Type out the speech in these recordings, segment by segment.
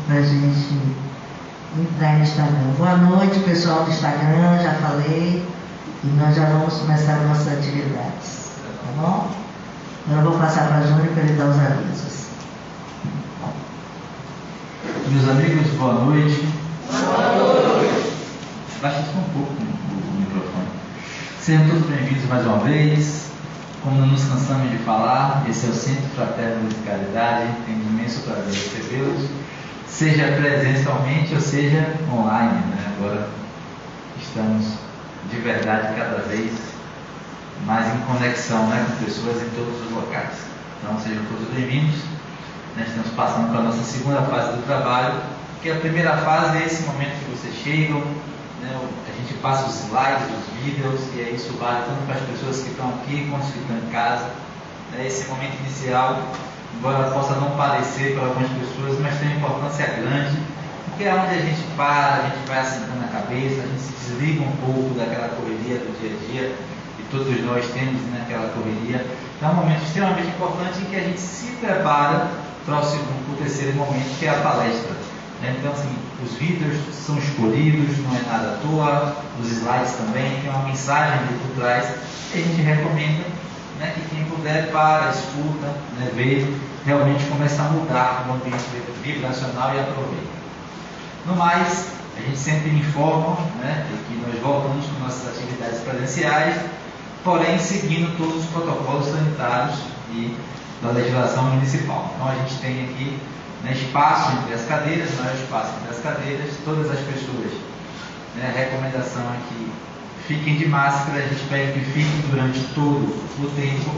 para a gente entrar no Instagram. Boa noite, pessoal do Instagram, já falei, e nós já vamos começar nossas atividades, tá bom? Agora eu vou passar para a Júnior para ele dar os avisos. Meus amigos, boa noite. Boa noite. Baixa só um pouco o microfone. Sejam todos bem-vindos mais uma vez. Como não nos cansamos de falar, esse é o Centro Fraterno de Caridade. Tenho imenso prazer em recebê-los, seja presencialmente ou seja online, né? Agora estamos de verdade cada vez mais em conexão, né, com pessoas em todos os locais. Então sejam todos bem-vindos. Nós estamos passando para a nossa segunda fase do trabalho, que a primeira fase é esse momento que vocês chegam, né, a gente passa os slides, os vídeos, e aí isso vale tanto para as pessoas que estão aqui quanto as que estão em casa. Esse momento inicial, embora possa não parecer para algumas pessoas, mas tem uma importância grande, porque é onde a gente para, a gente vai assentando a cabeça, a gente se desliga um pouco daquela correria do dia a dia, e todos nós temos, né, aquela correria. Então é um momento extremamente importante em que a gente se prepara para o terceiro momento, que é a palestra. Então, assim, os vídeos são escolhidos, não é nada à toa, os slides também, tem uma mensagem ali por trás, que a gente recomenda, né, que quem puder para, escuta, né, vê, realmente começa a mudar o ambiente vibracional e aproveita. No mais, a gente sempre informa, né, que nós voltamos com nossas atividades presenciais, porém seguindo todos os protocolos sanitários e da legislação municipal. Então a gente tem aqui, né, espaço entre as cadeiras, não é o espaço entre as cadeiras, todas as pessoas, né, a recomendação é que fiquem de máscara, a gente pede que fiquem durante todo o tempo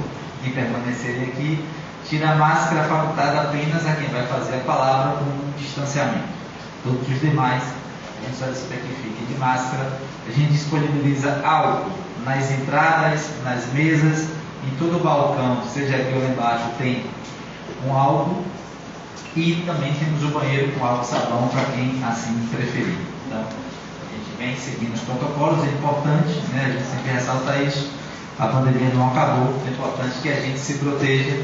em permanecerem aqui, tira a máscara facultada apenas a quem vai fazer a palavra com distanciamento. Todos os demais, a gente solicita que fiquem de máscara, a gente disponibiliza álcool nas entradas, nas mesas, em todo o balcão, seja aqui ou lá embaixo, tem um álcool, e também temos o banheiro com álcool e sabão para quem assim preferir. Então, a gente vem seguindo os protocolos, é importante, né, a gente sempre ressalta isso, a pandemia não acabou, é importante que a gente se proteja,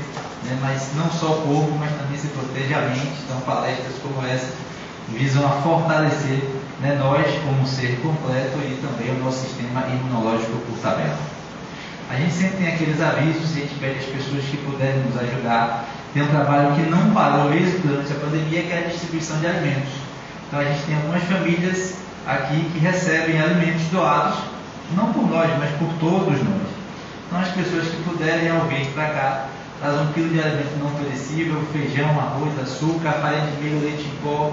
né, mas não só o corpo, mas também se proteja a mente. Então palestras como essa visam a fortalecer, né, nós como ser completo e também o nosso sistema imunológico por tabela. A gente sempre tem aqueles avisos e a gente pede às pessoas que puderem nos ajudar. Tem um trabalho que não parou mesmo durante a pandemia, que é a distribuição de alimentos. Então a gente tem algumas famílias aqui que recebem alimentos doados, não por nós, mas por todos nós. Então as pessoas que puderem, ao vir para cá, trazem 1 quilo de alimento não perecível, feijão, arroz, açúcar, farinha de milho, leite em pó,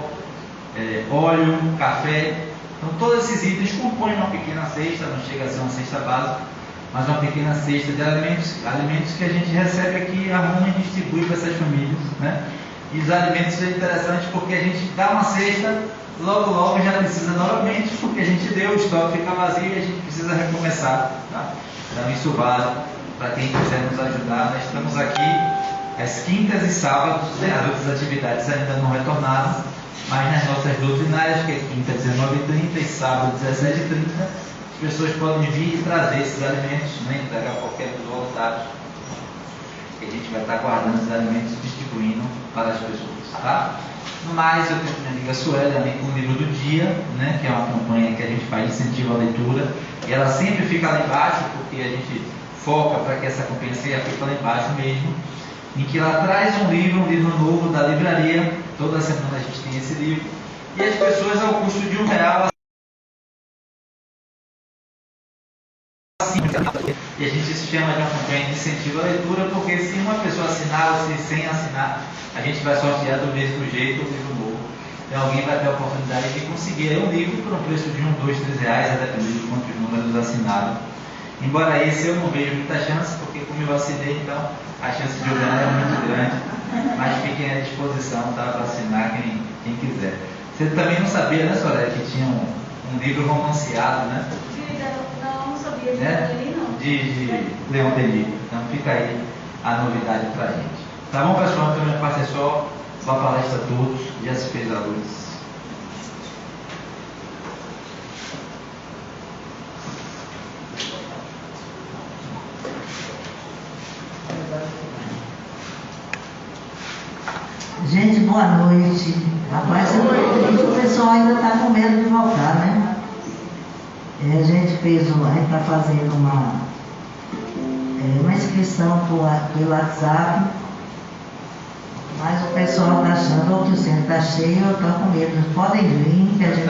óleo, café. Então todos esses itens compõem uma pequena cesta, não chega a ser uma cesta básica, mas uma pequena cesta de alimentos que a gente recebe aqui, arruma e distribui para essas famílias, né? E os alimentos são interessantes porque a gente dá uma cesta, logo já precisa novamente, porque a gente deu, o estoque fica vazio e a gente precisa recomeçar, tá? Então isso vale para quem quiser nos ajudar. Nós estamos aqui às quintas e sábados, né? As outras atividades ainda não retornaram, mas nas nossas doutrinárias, que é quinta 19h30 e sábado 17h30, as pessoas podem vir e trazer esses alimentos, né, entregar a qualquer dos voluntários, que a gente vai estar guardando esses alimentos e distribuindo para as pessoas, tá? No mais, eu tenho minha amiga Sueli, além do livro do dia, né, que é uma campanha que a gente faz incentivo à leitura, e ela sempre fica lá embaixo, porque a gente foca para que essa campanha seja feita lá embaixo mesmo, em que ela traz um livro novo da livraria. Toda semana a gente tem esse livro, e as pessoas, ao custo de R$1, e a gente se chama de uma campanha de incentivo à leitura, porque se uma pessoa assinar ou se sem assinar, a gente vai sortear do mesmo jeito o livro novo. Então alguém vai ter a oportunidade de conseguir um livro por um preço de R$1, R$2, R$3, a depender de quantos números assinaram. Embora esse eu não vejo muita chance, porque como eu assinei, então a chance de eu ganhar é muito grande, mas fiquem à disposição, tá, para assinar quem quiser. Você também não sabia, né, Soraya, que tinha um livro romanceado, né? Não sabia de né? não. De Leon Denis. Então fica aí a novidade pra gente. Tá bom, pessoal? Então minha parte é só. Boa palestra a todos. Já se fez a luz. Gente, boa noite. Rapaz, o pessoal ainda está com medo de voltar, né? A gente está fazendo uma inscrição pelo WhatsApp, mas o pessoal está achando ou que o centro está cheio ou está com medo. Podem vir, que a gente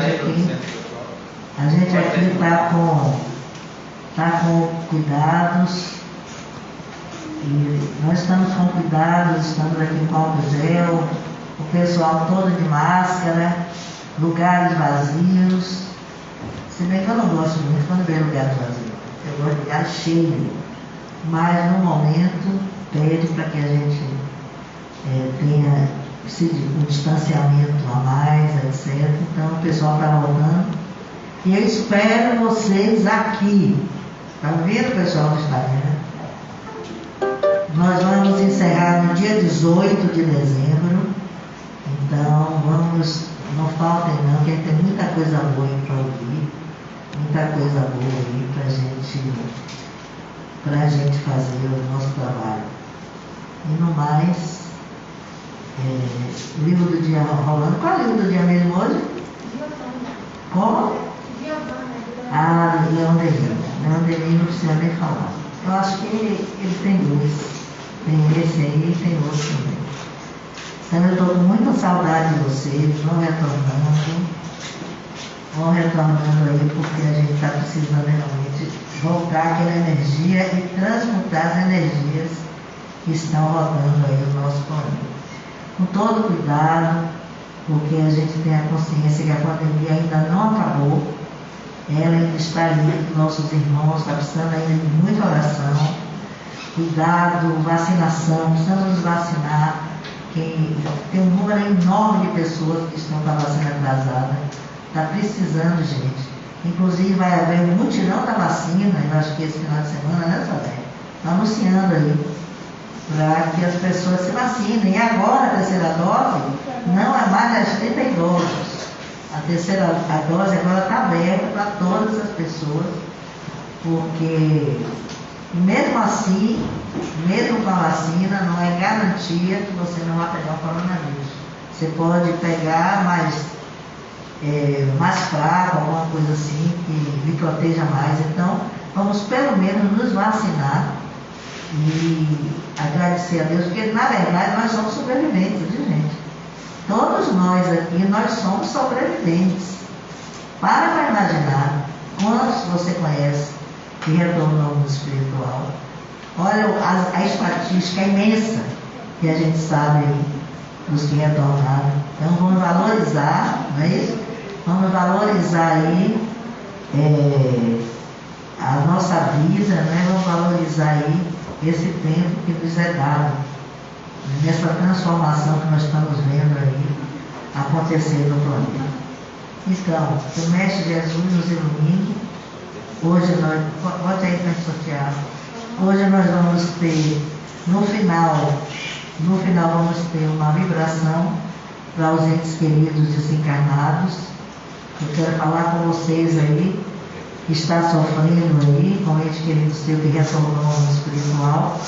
aqui está com cuidados, e nós estamos com cuidados, estamos aqui com álcool gel, o pessoal todo de máscara, lugares vazios. Se bem que eu não gosto muito quando vê lugares vazios, eu gosto de lugar cheio, mas no momento pede para que a gente tenha um distanciamento a mais, etc. Então o pessoal está voltando e eu espero vocês aqui. Está vendo, pessoal do Instagram? Nós vamos encerrar no dia 18 de dezembro, então não faltem não, porque tem muita coisa boa aí para ouvir, muita coisa boa aí para a gente fazer o nosso trabalho. E no mais, livro do dia rolando. Qual é o livro do dia mesmo hoje? Como? Ah, Leão Denis. Leão Denis não precisa nem falar. Eu acho que ele tem dois. Tem esse aí e tem outro também. Então eu estou com muita saudade de vocês, vão retornando aí, porque a gente está precisando realmente voltar aquela energia e transmutar as energias que estão rodando aí o nosso planeta. Com todo cuidado, porque a gente tem a consciência que a pandemia ainda não acabou, ela ainda está aí, nossos irmãos, está precisando ainda de muita oração. Cuidado, vacinação, precisamos nos vacinar, que tem um número enorme de pessoas que estão com a vacina atrasada, está precisando, gente. Inclusive vai haver um mutirão da vacina, eu acho que esse final de semana, né, Saber? Está anunciando aí, para que as pessoas se vacinem. E agora a terceira dose não é mais das 30 idosos. A terceira dose agora está aberta para todas as pessoas, porque mesmo assim, mesmo com a vacina, não é garantia que você não vai pegar o coronavírus. Você pode pegar mais fraco, alguma coisa assim, que lhe proteja mais. Então, vamos pelo menos nos vacinar e agradecer a Deus, porque na verdade nós somos sobreviventes, viu, gente? Todos nós aqui, nós somos sobreviventes. Para imaginar quantos você conhece que retornou ao mundo espiritual. Olha a estatística imensa que a gente sabe aí dos que retornaram. Então vamos valorizar, não é isso? Vamos valorizar aí a nossa vida, né? Vamos valorizar aí esse tempo que nos é dado, nessa transformação que nós estamos vendo aí acontecer no planeta. Então, que o Mestre Jesus nos ilumine. Hoje nós, bote aí para sortear. Hoje nós vamos ter, no final vamos ter uma vibração para os entes queridos desencarnados. Eu quero falar com vocês aí, que está sofrendo aí, com o ente querido seu que retornou ao mundo espiritual.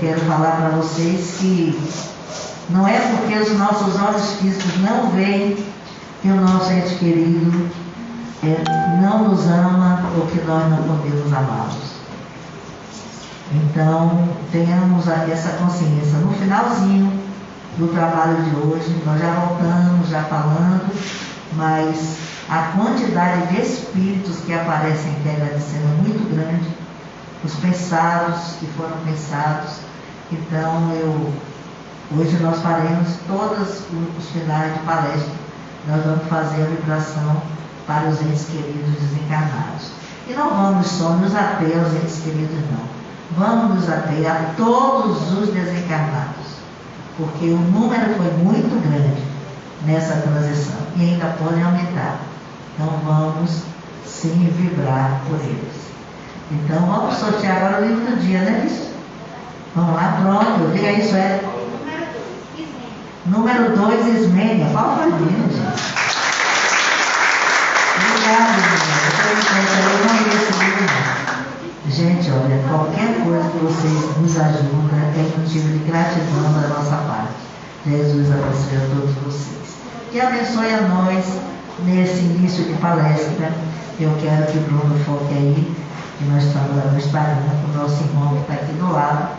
Quero falar para vocês que não é porque os nossos olhos físicos não veem que o nosso ente querido não nos ama ou que nós não podemos amá-los. Então, tenhamos essa consciência. No finalzinho do trabalho de hoje, nós já voltamos, já falando, mas a quantidade de espíritos que aparecem aqui agradecendo é muito grande, os pensados que foram pensados. Então, hoje nós faremos todos os finais de palestra, nós vamos fazer a vibração para os entes queridos desencarnados. E não vamos só nos ater aos entes queridos, não. Vamos nos ater a todos os desencarnados, porque o número foi muito grande nessa transição e ainda pode aumentar. Então vamos sim vibrar por eles. Então vamos sortear agora o livro do dia, né, isso? Vamos lá, pronto, diga isso, Número 2, Ismênia. Qual foi o livro, gente? Obrigada, eu não li esse livro, não. Gente, olha, qualquer coisa que vocês nos ajudam é motivo de gratidão da nossa parte. Jesus abençoe a todos vocês. E abençoe a nós nesse início de palestra. Eu quero que o Bruno foque aí, que nós estamos lá no Instagram com o nosso irmão que está aqui do lado,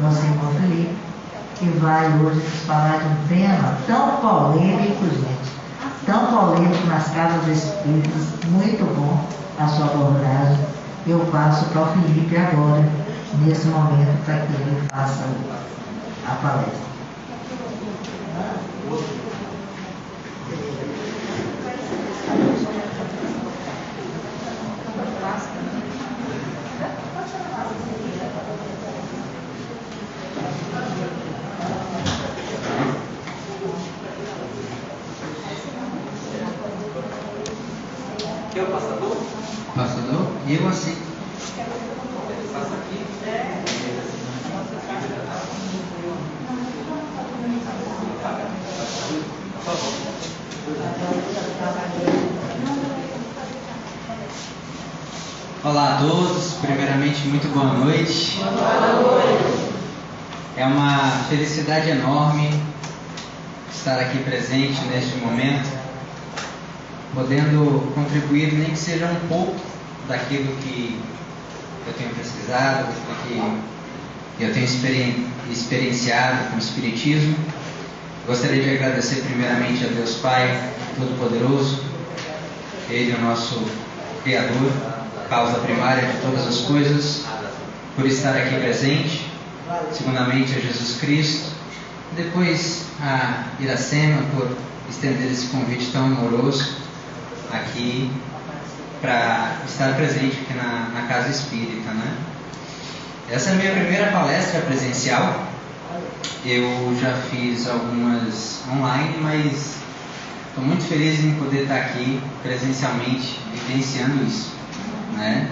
nosso irmão Felipe, que vai hoje nos falar de um tema tão polêmico, gente. Tão polêmico nas casas espíritas, muito bom a sua abordagem. Eu passo para o Felipe agora, nesse momento, para que ele faça a palestra. Que é o passador? Passador? E eu assim. Passa aqui. Por favor. Olá a todos, primeiramente muito boa noite. Boa noite. É uma felicidade enorme estar aqui presente neste momento, podendo contribuir, nem que seja um pouco daquilo que eu tenho pesquisado, daquilo que eu tenho experienciado com o Espiritismo. Gostaria de agradecer primeiramente a Deus Pai Todo-Poderoso, Ele é o nosso Criador, causa primária de todas as coisas, por estar aqui presente. Segundamente a Jesus Cristo, depois a Iracema por estender esse convite tão amoroso aqui para estar presente aqui na Casa Espírita, né? Essa é a minha primeira palestra presencial. Eu já fiz algumas online, mas estou muito feliz em poder estar aqui presencialmente vivenciando isso, né?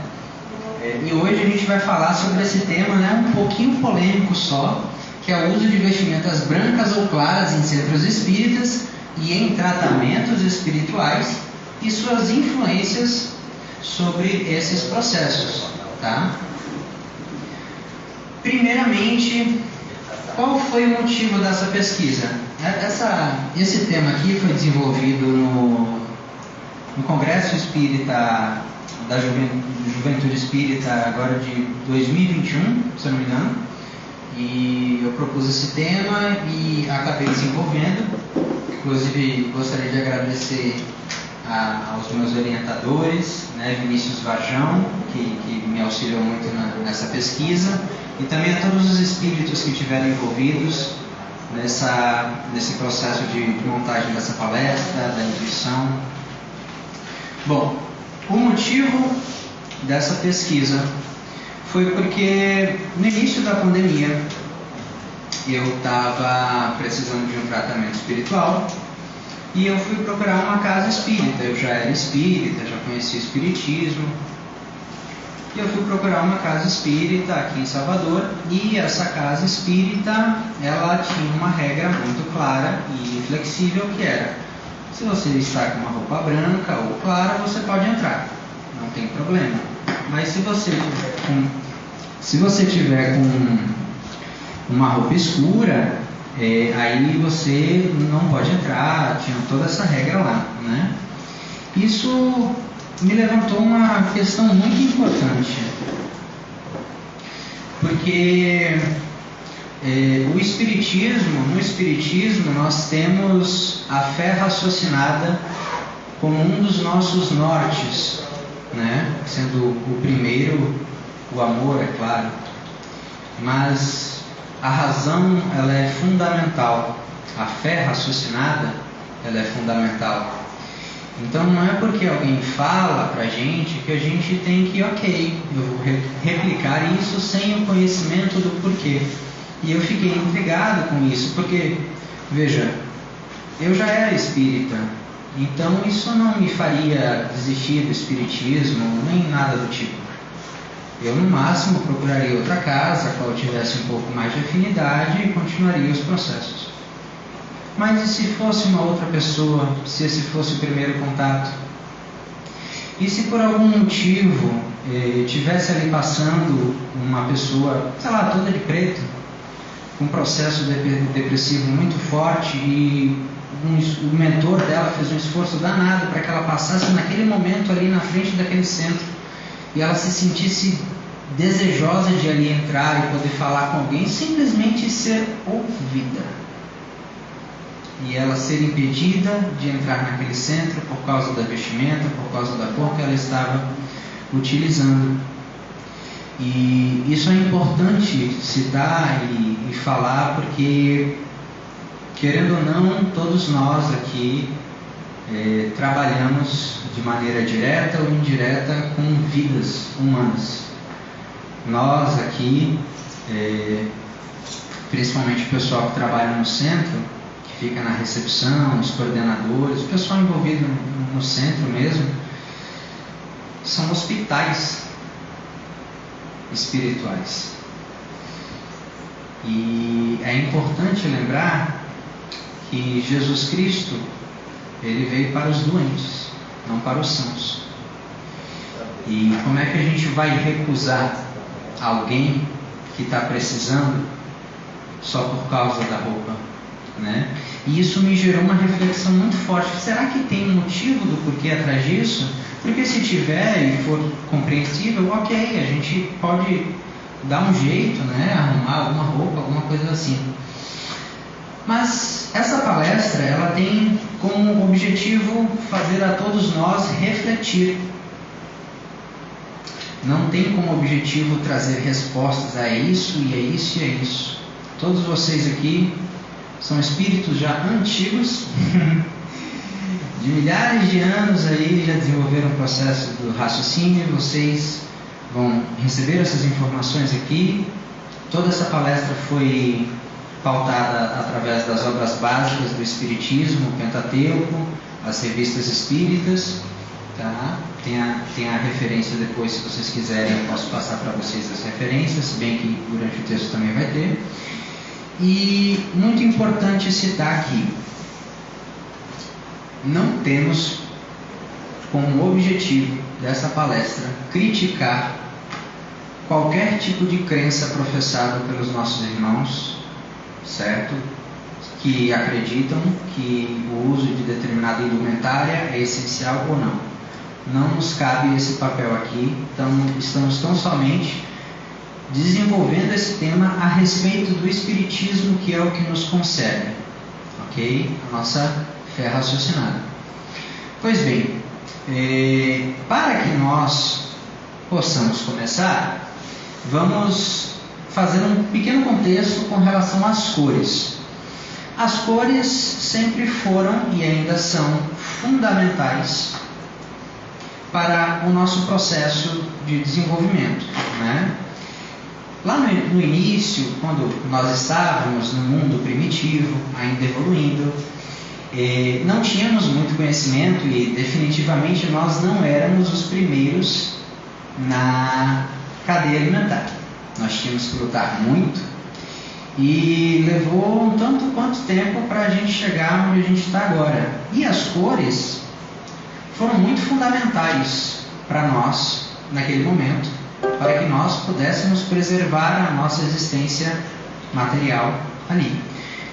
E hoje a gente vai falar sobre esse tema, né, um pouquinho polêmico só, que é o uso de vestimentas brancas ou claras em centros espíritas e em tratamentos espirituais e suas influências sobre esses processos, tá? Primeiramente, qual foi o motivo dessa pesquisa? Esse tema aqui foi desenvolvido no Congresso Espírita da Juventude Espírita, agora de 2021, se eu não me engano, e eu propus esse tema e acabei desenvolvendo. Inclusive, gostaria de agradecer aos meus orientadores, né, Vinícius Varjão, que me auxiliou muito nessa pesquisa, e também a todos os espíritos que estiveram envolvidos nesse processo de montagem dessa palestra, da intuição. Bom, o motivo dessa pesquisa foi porque no início da pandemia eu estava precisando de um tratamento espiritual e eu fui procurar uma casa espírita. Eu já era espírita, já conhecia o espiritismo, e eu fui procurar uma casa espírita aqui em Salvador, e essa casa espírita, ela tinha uma regra muito clara e flexível, que era: se você está com uma roupa branca ou clara, você pode entrar, não tem problema. Mas se você tiver com uma roupa escura, aí você não pode entrar. Tinha toda essa regra lá, né? Isso me levantou uma questão muito importante, porque no Espiritismo nós temos a fé raciocinada como um dos nossos nortes, né? Sendo o primeiro o amor, é claro, mas a razão, ela é fundamental. A fé raciocinada, ela é fundamental. Então não é porque alguém fala pra gente que a gente tem que, ok, eu vou replicar isso sem o conhecimento do porquê. E eu fiquei intrigado com isso, porque, veja, eu já era espírita, então isso não me faria desistir do espiritismo, nem nada do tipo. Eu, no máximo, procuraria outra casa, a qual tivesse um pouco mais de afinidade, e continuaria os processos. Mas e se fosse uma outra pessoa, se esse fosse o primeiro contato? E se por algum motivo tivesse ali passando uma pessoa, sei lá, toda de preto, com um processo depressivo muito forte, e o mentor dela fez um esforço danado para que ela passasse naquele momento ali na frente daquele centro e ela se sentisse desejosa de ali entrar e poder falar com alguém, simplesmente ser ouvida. E ela ser impedida de entrar naquele centro por causa da vestimenta, por causa da cor que ela estava utilizando. E isso é importante citar e falar, porque, querendo ou não, todos nós aqui trabalhamos de maneira direta ou indireta com vidas humanas. Nós aqui, principalmente o pessoal que trabalha no centro, que fica na recepção, os coordenadores, o pessoal envolvido no centro mesmo, são hospitais espirituais. E é importante lembrar que Jesus Cristo, ele veio para os doentes, não para os sãos. E como é que a gente vai recusar alguém que está precisando só por causa da roupa, né? E isso me gerou uma reflexão muito forte. Será que tem um motivo do porquê atrás disso? Porque se tiver e for compreensível, ok, a gente pode dar um jeito, né? Arrumar alguma roupa, alguma coisa assim. Mas essa palestra, ela tem como objetivo fazer a todos nós refletir. Não tem como objetivo trazer respostas a isso e a isso e a isso. Todos vocês aqui são espíritos já antigos, de milhares de anos aí, já desenvolveram o processo do raciocínio. Vocês vão receber essas informações aqui. Toda essa palestra foi pautada através das obras básicas do Espiritismo, o Pentateuco, as revistas espíritas, tá? Tem a referência depois, se vocês quiserem, eu posso passar para vocês as referências, se bem que durante o texto também vai ter. E muito importante citar aqui, não temos como objetivo dessa palestra criticar qualquer tipo de crença professada pelos nossos irmãos, certo? Que acreditam que o uso de determinada indumentária é essencial ou não. Não nos cabe esse papel aqui, então estamos tão somente desenvolvendo esse tema a respeito do Espiritismo, que é o que nos concerne, ok? A nossa fé raciocinada. Pois bem, para que nós possamos começar, vamos fazer um pequeno contexto com relação às cores. As cores sempre foram e ainda são fundamentais para o nosso processo de desenvolvimento, né? Lá no início, quando nós estávamos no mundo primitivo, ainda evoluindo, não tínhamos muito conhecimento e definitivamente nós não éramos os primeiros na cadeia alimentar. Nós tínhamos que lutar muito e levou um tanto quanto tempo para a gente chegar onde a gente está agora. E as cores foram muito fundamentais para nós naquele momento, para que nós pudéssemos preservar a nossa existência material ali.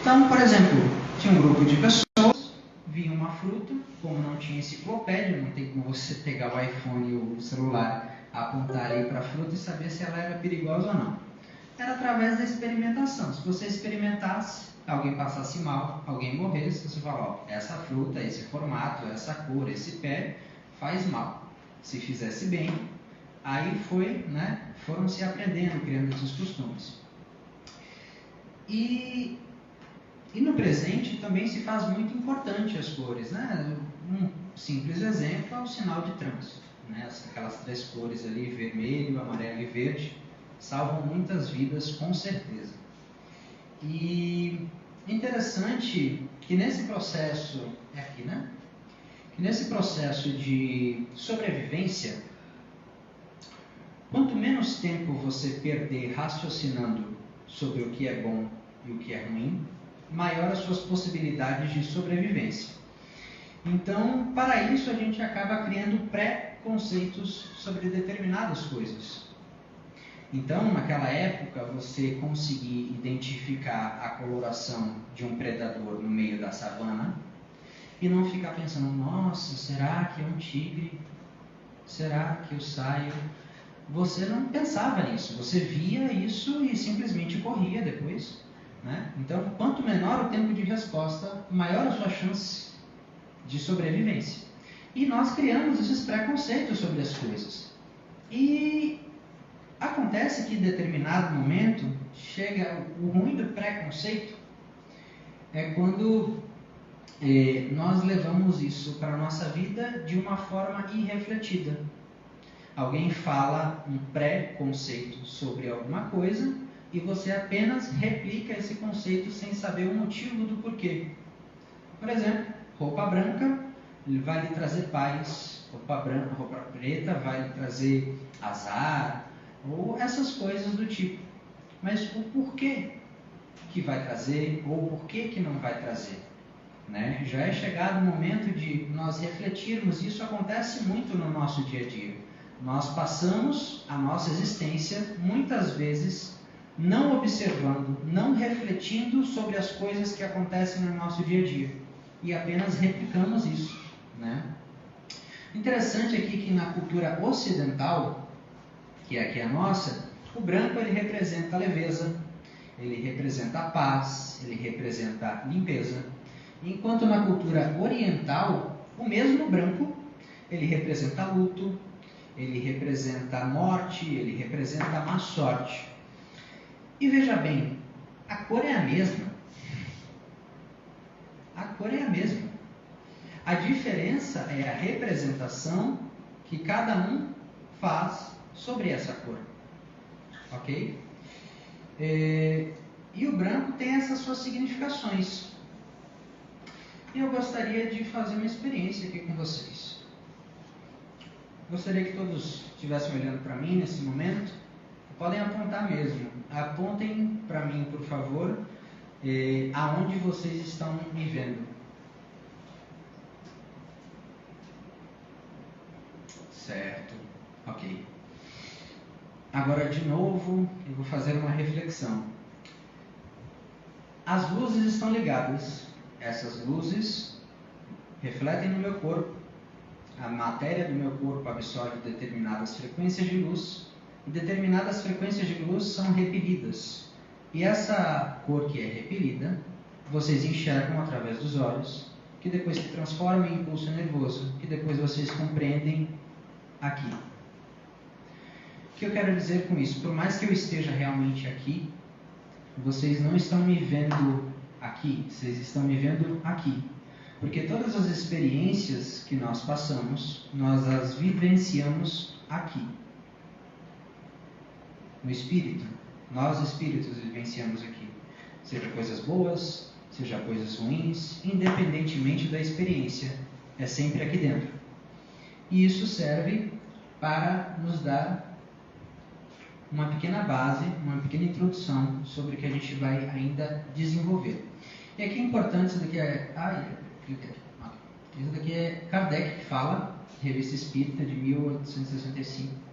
Então, por exemplo, tinha um grupo de pessoas, via uma fruta, como não tinha enciclopédia, não tem como você pegar o iPhone ou o celular, apontar aí para a fruta e saber se ela era perigosa ou não. Era através da experimentação. Se você experimentasse, alguém passasse mal, alguém morresse, você fala, ó, essa fruta, esse formato, essa cor, esse pé, faz mal. Se fizesse bem, aí foram se aprendendo, criando esses costumes. E no presente também se faz muito importante as cores, né? Um simples exemplo é o sinal de trânsito, né? Aquelas 3 cores ali, vermelho, amarelo e verde, salvam muitas vidas com certeza. E interessante que nesse processo, que nesse processo de sobrevivência, quanto menos tempo você perder raciocinando sobre o que é bom e o que é ruim, maior as suas possibilidades de sobrevivência. Então, para isso a gente acaba criando pré-conceitos sobre determinadas coisas. Então, naquela época, você conseguir identificar a coloração de um predador no meio da savana e não ficar pensando, nossa, será que é um tigre? Será que eu saio? Você não pensava nisso, você via isso e simplesmente corria depois, né? Então, quanto menor o tempo de resposta, maior a sua chance de sobrevivência. E nós criamos esses preconceitos sobre as coisas. E acontece que em determinado momento, chega o ruim do preconceito, é quando nós levamos isso para a nossa vida de uma forma irrefletida. Alguém fala um pré-conceito sobre alguma coisa e você apenas replica esse conceito sem saber o motivo do porquê. Por exemplo, roupa branca vai lhe trazer paz, roupa preta vai lhe trazer azar, ou essas coisas do tipo. Mas o porquê que vai trazer ou o porquê que não vai trazer? Né? Já é chegado o momento de nós refletirmos. Isso acontece muito no nosso dia a dia. Nós passamos a nossa existência muitas vezes não observando, não refletindo sobre as coisas que acontecem no nosso dia a dia e apenas replicamos isso, né? Interessante aqui que na cultura ocidental, que é aqui a nossa, o branco ele representa a leveza, ele representa a paz, ele representa a limpeza. Enquanto na cultura oriental, o mesmo branco, ele representa luto, ele representa a morte, ele representa a má sorte. E veja bem, a cor é a mesma. A cor é a mesma. A diferença é a representação que cada um faz sobre essa cor. Ok? E o branco tem essas suas significações. E eu gostaria de fazer uma experiência aqui com vocês. Gostaria que todos estivessem olhando para mim nesse momento. Podem apontar mesmo. Apontem para mim, por favor, aonde vocês estão me vendo. Certo. Ok. Agora, de novo, eu vou fazer uma reflexão. As luzes estão ligadas. Essas luzes refletem no meu corpo. A matéria do meu corpo absorve determinadas frequências de luz. E determinadas frequências de luz são repelidas. E essa cor que é repelida, vocês enxergam através dos olhos, que depois se transforma em impulso nervoso, que depois vocês compreendem aqui. O que eu quero dizer com isso? Por mais que eu esteja realmente aqui, vocês não estão me vendo aqui, vocês estão me vendo aqui. Porque todas as experiências que nós passamos, nós as vivenciamos aqui. No espírito, nós espíritos vivenciamos aqui. Seja coisas boas, seja coisas ruins, independentemente da experiência, é sempre aqui dentro. E isso serve para nos dar uma pequena base, uma pequena introdução sobre o que a gente vai ainda desenvolver. E aqui é importante, isso daqui isso daqui é Kardec que fala, Revista Espírita de 1865.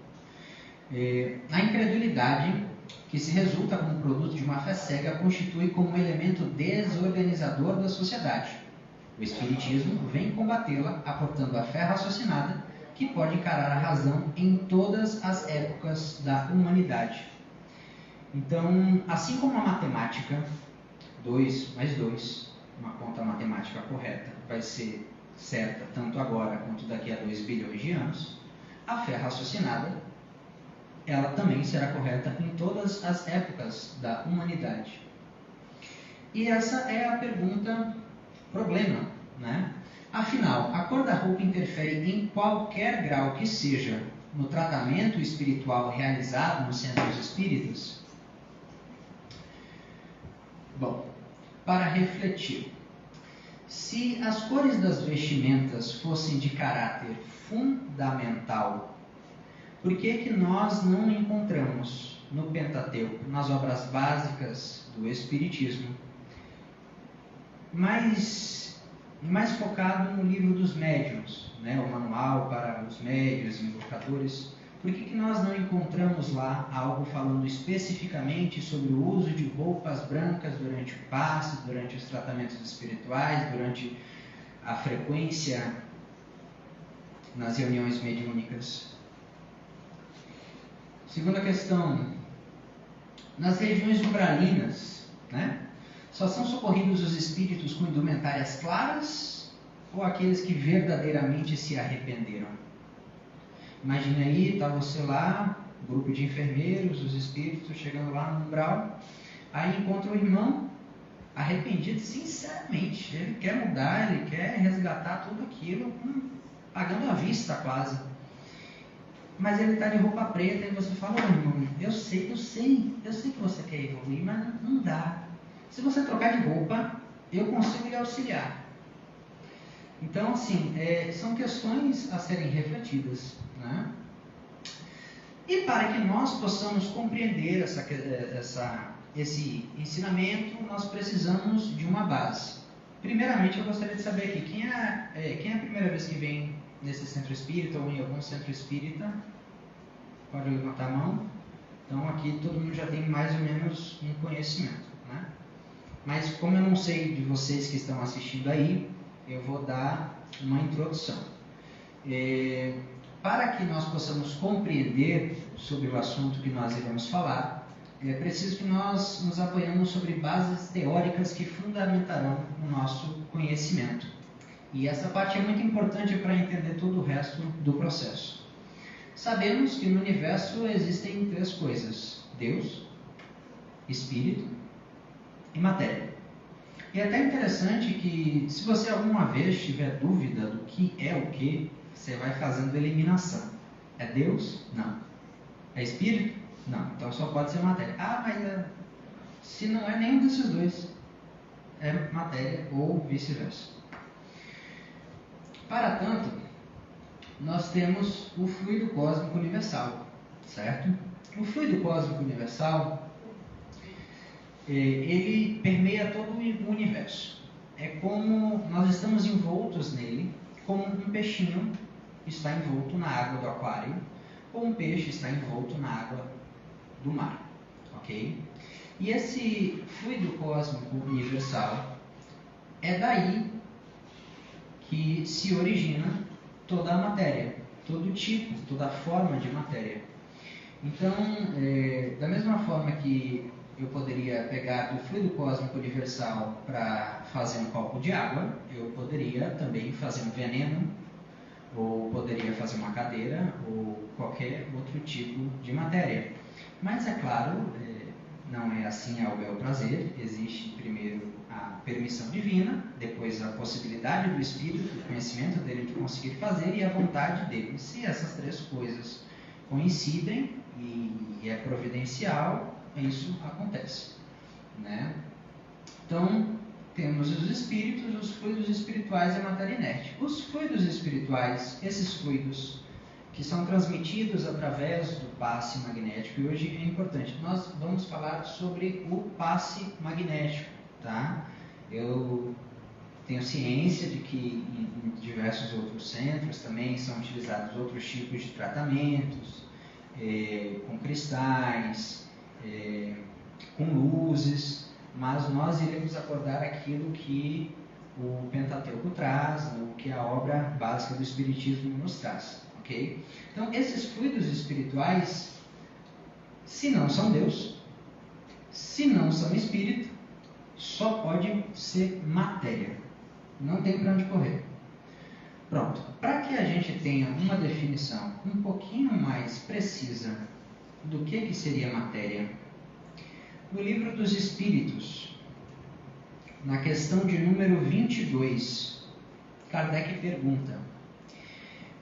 A incredulidade, que se resulta como produto de uma fé cega, constitui como um elemento desorganizador da sociedade. O Espiritismo vem combatê-la, aportando a fé raciocinada, que pode encarar a razão em todas as épocas da humanidade. Então, assim como a matemática, 2 mais 2, uma conta matemática correta, vai ser certa tanto agora quanto daqui a 2 bilhões de anos, a fé raciocinada, ela também será correta em todas as épocas da humanidade. E essa é a pergunta problema, né? Afinal, a cor da roupa interfere em qualquer grau que seja no tratamento espiritual realizado nos centros espíritas? Bom, para refletir, se as cores das vestimentas fossem de caráter fundamental, por que nós não encontramos no Pentateuco, nas obras básicas do Espiritismo, mais focado no livro dos médiuns, né, o manual para os médiuns e invocadores? Por que nós não encontramos lá algo falando especificamente sobre o uso de roupas brancas durante o passe, durante os tratamentos espirituais, durante a frequência nas reuniões mediúnicas? Segunda questão, nas regiões umbralinas, só são socorridos os espíritos com indumentárias claras ou aqueles que verdadeiramente se arrependeram? Imagine aí, está você lá, grupo de enfermeiros, os espíritos chegando lá no umbral, aí encontra o irmão arrependido sinceramente, ele quer mudar, ele quer resgatar tudo aquilo, pagando à vista quase. Mas ele está de roupa preta e você fala: oh, irmão, eu sei que você quer evoluir, mas não dá. Se você trocar de roupa, eu consigo lhe auxiliar. Então, assim, são questões a serem refletidas, E para que nós possamos compreender esse ensinamento, nós precisamos de uma base. Primeiramente, eu gostaria de saber aqui, quem é a primeira vez que vem nesse centro espírita ou em algum centro espírita? Pode levantar a mão. Então, aqui todo mundo já tem mais ou menos um conhecimento, Mas como eu não sei de vocês que estão assistindo aí, eu vou dar uma introdução. Para que nós possamos compreender sobre o assunto que nós iremos falar, é preciso que nós nos apoiemos sobre bases teóricas que fundamentarão o nosso conhecimento. E essa parte é muito importante para entender todo o resto do processo. Sabemos que no universo existem 3 coisas: Deus, Espírito e matéria. E é até interessante que, se você alguma vez tiver dúvida do que é o que, você vai fazendo eliminação. É Deus? Não. É Espírito? Não. Então só pode ser matéria. Mas se não é nenhum desses dois, é matéria ou vice-versa. Para tanto, nós temos o fluido cósmico universal, certo? O fluido cósmico universal, ele permeia todo o universo. É como nós estamos envoltos nele, como um peixinho está envolto na água do aquário, ou um peixe está envolto na água do mar, ok? E esse fluido cósmico universal, é daí que se origina toda a matéria, todo tipo, toda forma de matéria. Então, da mesma forma que eu poderia pegar do fluido cósmico universal para fazer um copo de água, eu poderia também fazer um veneno, ou poderia fazer uma cadeira, ou qualquer outro tipo de matéria. Mas, é claro, não é assim ao bel prazer. Existe primeiro a permissão divina, depois a possibilidade do Espírito, o conhecimento dele de conseguir fazer e a vontade dele. Se essas 3 coisas coincidem e é providencial, isso acontece, Então, temos os espíritos, os fluidos espirituais e a matéria inerte. Os fluidos espirituais, esses fluidos que são transmitidos através do passe magnético, e hoje é importante, nós vamos falar sobre o passe magnético, Eu tenho ciência de que em diversos outros centros também são utilizados outros tipos de tratamentos, com cristais, com luzes, mas nós iremos abordar aquilo que o Pentateuco traz, o que a obra básica do Espiritismo nos traz, ok? Então, esses fluidos espirituais, se não são Deus, se não são Espírito, só pode ser matéria, não tem para onde correr. Pronto, para que a gente tenha uma definição um pouquinho mais precisa do que seria matéria, no Livro dos Espíritos, na questão de número 22, Kardec pergunta: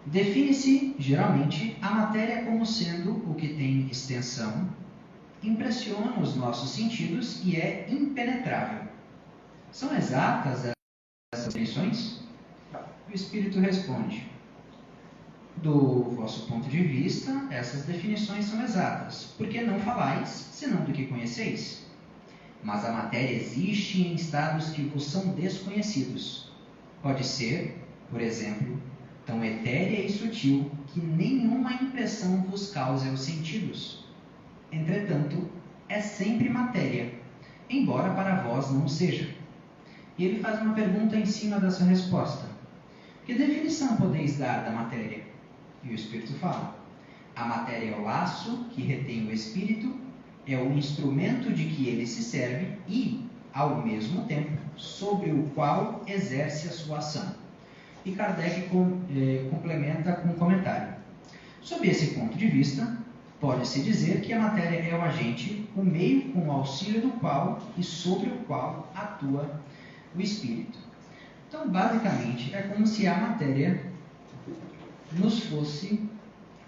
define-se, geralmente, a matéria como sendo o que tem extensão, impressiona os nossos sentidos e é impenetrável. São exatas essas definições? O Espírito responde: do vosso ponto de vista, essas definições são exatas, porque não falais, senão do que conheceis. Mas a matéria existe em estados que vos são desconhecidos. Pode ser, por exemplo, tão etérea e sutil que nenhuma impressão vos cause aos sentidos. Entretanto, é sempre matéria, embora para vós não seja. E ele faz uma pergunta em cima dessa resposta. Que definição podeis dar da matéria? E o Espírito fala: a matéria é o laço que retém o Espírito, é o instrumento de que ele se serve e, ao mesmo tempo, sobre o qual exerce a sua ação. E Kardec complementa com um comentário. Sob esse ponto de vista, pode-se dizer que a matéria é o agente, o meio com o auxílio do qual e sobre o qual atua o Espírito. Então, basicamente, é como se a matéria nos fosse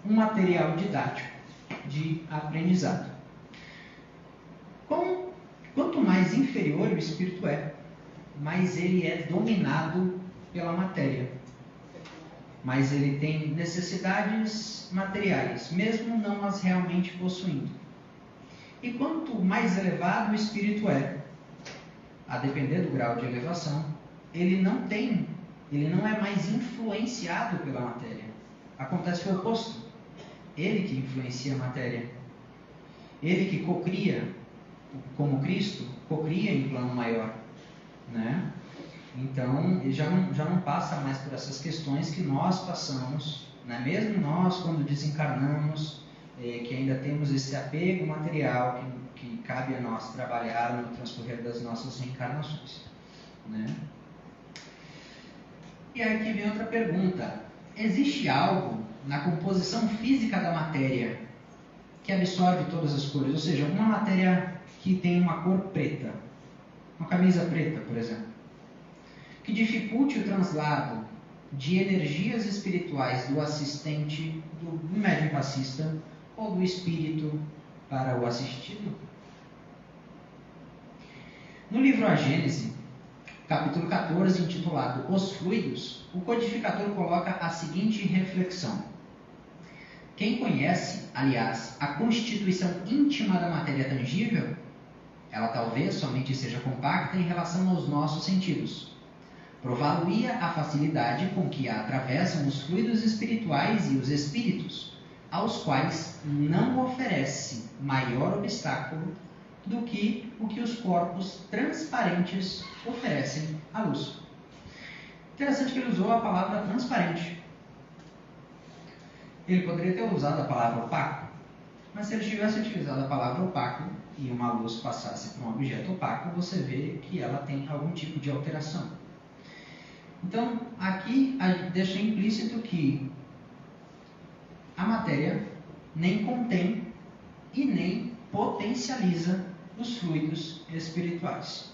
um material didático de aprendizado. Quanto mais inferior o espírito é, mais ele é dominado pela matéria. Mas ele tem necessidades materiais, mesmo não as realmente possuindo. E quanto mais elevado o espírito é, a depender do grau de elevação, ele não é mais influenciado pela matéria. Acontece o oposto. Ele que influencia a matéria. Ele que cocria, como Cristo, cocria em plano maior, né? Então, ele já não passa mais por essas questões que nós passamos, né? Mesmo nós, quando desencarnamos, que ainda temos esse apego material que cabe a nós trabalhar no transcorrer das nossas reencarnações, né? E aí que vem outra pergunta. Existe algo na composição física da matéria que absorve todas as cores? Ou seja, alguma matéria que tem uma cor preta, uma camisa preta, por exemplo, que dificulte o translado de energias espirituais do assistente, do médium passista, ou do espírito para o assistido? No livro A Gênese, capítulo 14, intitulado Os Fluidos, o codificador coloca a seguinte reflexão. Quem conhece, aliás, a constituição íntima da matéria tangível, ela talvez somente seja compacta em relação aos nossos sentidos. Prová-lo-ia a facilidade com que a atravessam os fluidos espirituais e os espíritos, aos quais não oferece maior obstáculo do que o que os corpos transparentes oferecem à luz. Interessante que ele usou a palavra transparente. Ele poderia ter usado a palavra opaco, mas se ele tivesse utilizado a palavra opaco e uma luz passasse por um objeto opaco, você vê que ela tem algum tipo de alteração. Então, aqui deixa implícito que a matéria nem contém e nem potencializa os fluidos espirituais.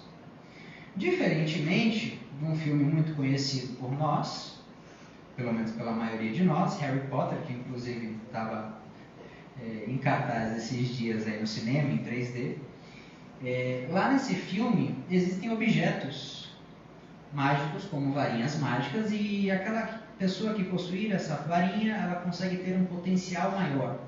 Diferentemente de um filme muito conhecido por nós, pelo menos pela maioria de nós, Harry Potter, que inclusive estava em cartaz esses dias aí no cinema, em 3D, lá nesse filme existem objetos mágicos, como varinhas mágicas, e aquela pessoa que possuir essa varinha, ela consegue ter um potencial maior.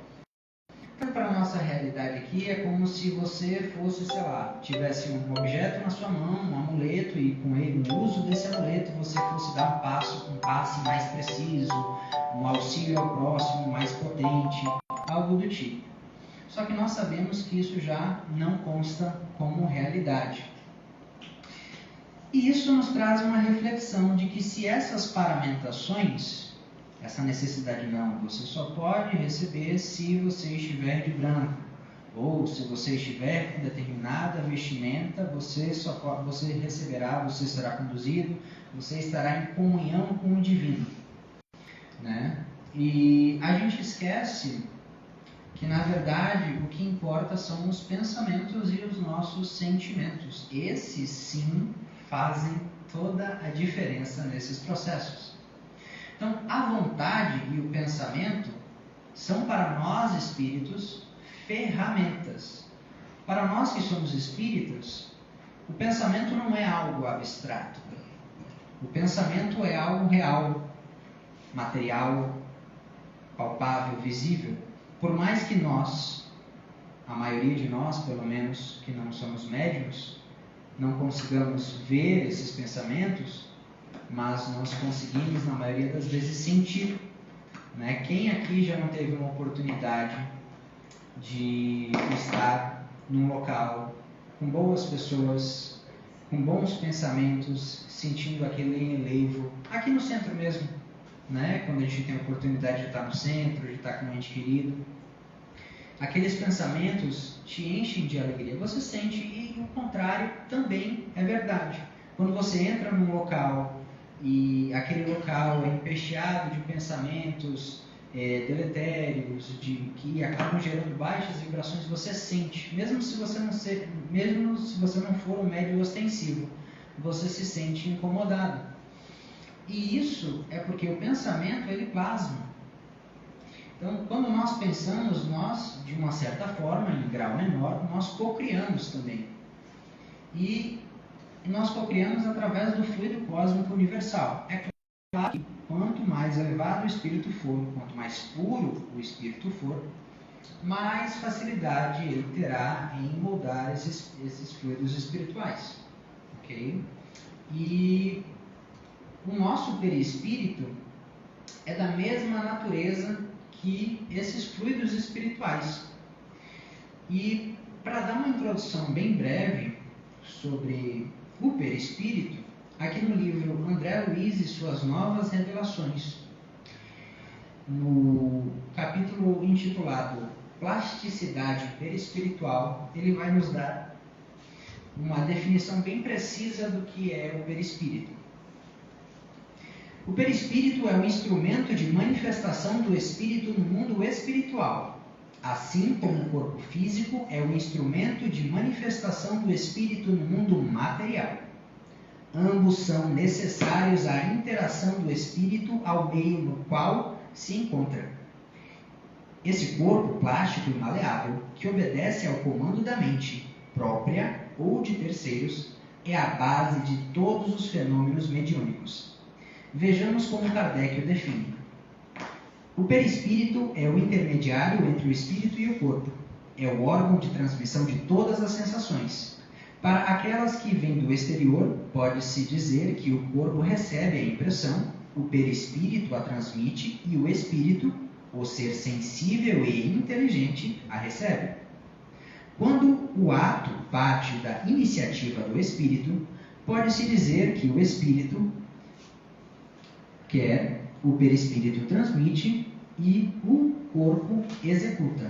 Então, para a nossa realidade aqui, é como se você fosse, sei lá, tivesse um objeto na sua mão, um amuleto, e com ele, no uso desse amuleto, você fosse dar um passe mais preciso, um auxílio ao próximo mais potente, algo do tipo. Só que nós sabemos que isso já não consta como realidade. E isso nos traz uma reflexão de que se essas paramentações, essa necessidade não, você só pode receber se você estiver de branco, ou se você estiver com determinada vestimenta, você receberá, você será conduzido, você estará em comunhão com o divino, né? E a gente esquece que, na verdade, o que importa são os pensamentos e os nossos sentimentos. Esses, sim, fazem toda a diferença nesses processos. Então, a vontade e o pensamento são para nós espíritos ferramentas. Para nós que somos espíritos, o pensamento não é algo abstrato. O pensamento é algo real, material, palpável, visível. Por mais que nós, a maioria de nós, pelo menos, que não somos médiuns, não consigamos ver esses pensamentos, mas nós conseguimos, na maioria das vezes, sentir. Né? Quem aqui já não teve uma oportunidade de estar num local com boas pessoas, com bons pensamentos, sentindo aquele enlevo, aqui no centro mesmo, né? Quando a gente tem a oportunidade de estar no centro, de estar com um ente querido, aqueles pensamentos te enchem de alegria, você sente, e o contrário também é verdade. Quando você entra num local e aquele local é empesteado de pensamentos deletérios, que acabam gerando baixas vibrações, você sente, mesmo se você não for um médium ostensivo, você se sente incomodado. E isso é porque o pensamento, ele plasma. Então, quando nós pensamos, nós, de uma certa forma, em grau menor, nós cocriamos também. E nós cocriamos através do fluido cósmico universal. É claro que quanto mais elevado o espírito for, quanto mais puro o espírito for, mais facilidade ele terá em moldar esses fluidos espirituais. Ok? E o nosso perispírito é da mesma natureza que esses fluidos espirituais. E para dar uma introdução bem breve sobre o perispírito, aqui no livro André Luiz e suas novas revelações, no capítulo intitulado Plasticidade Perispiritual, ele vai nos dar uma definição bem precisa do que é o perispírito. O perispírito é um instrumento de manifestação do espírito no mundo espiritual, assim como o corpo físico é um instrumento de manifestação do espírito no mundo material. Ambos são necessários à interação do espírito ao meio no qual se encontra. Esse corpo plástico e maleável, que obedece ao comando da mente própria ou de terceiros, é a base de todos os fenômenos mediúnicos. Vejamos como Kardec o define. O perispírito é o intermediário entre o espírito e o corpo. É o órgão de transmissão de todas as sensações. Para aquelas que vêm do exterior, pode-se dizer que o corpo recebe a impressão, o perispírito a transmite e o espírito, o ser sensível e inteligente, a recebe. Quando o ato parte da iniciativa do espírito, pode-se dizer que o espírito quer, o perispírito transmite e o corpo executa.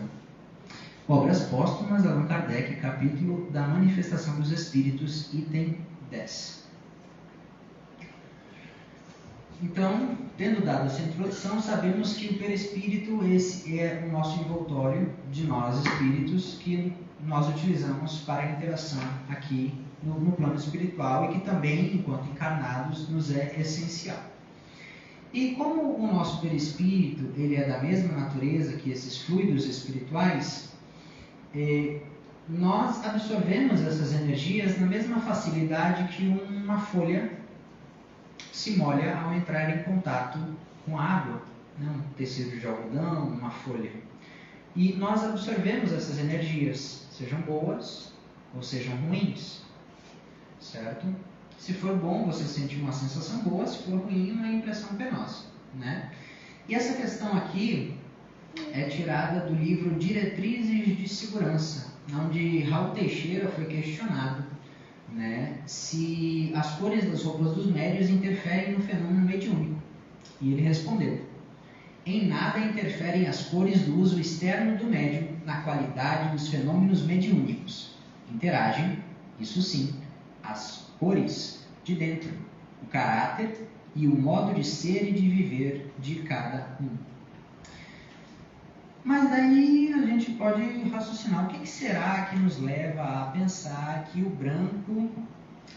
Obras póstumas, Allan Kardec, capítulo da manifestação dos espíritos, item 10. Então, tendo dado essa introdução, sabemos que o perispírito, esse é o nosso envoltório de nós espíritos que nós utilizamos para a interação aqui no plano espiritual e que também, enquanto encarnados, nos é essencial. E como o nosso perispírito ele é da mesma natureza que esses fluidos espirituais, nós absorvemos essas energias na mesma facilidade que uma folha se molha ao entrar em contato com a água, né? Um tecido de algodão, uma folha. E nós absorvemos essas energias, sejam boas ou sejam ruins, certo? Se for bom, você sente uma sensação boa, se for ruim, uma impressão penosa, né? E essa questão aqui é tirada do livro Diretrizes de Segurança, onde Raul Teixeira foi questionado, né, se as cores das roupas dos médiuns interferem no fenômeno mediúnico. E ele respondeu: em nada interferem as cores do uso externo do médium na qualidade dos fenômenos mediúnicos. Interagem, isso sim, as cores de dentro, o caráter e o modo de ser e de viver de cada um. Mas daí a gente pode raciocinar, o que será que nos leva a pensar que o branco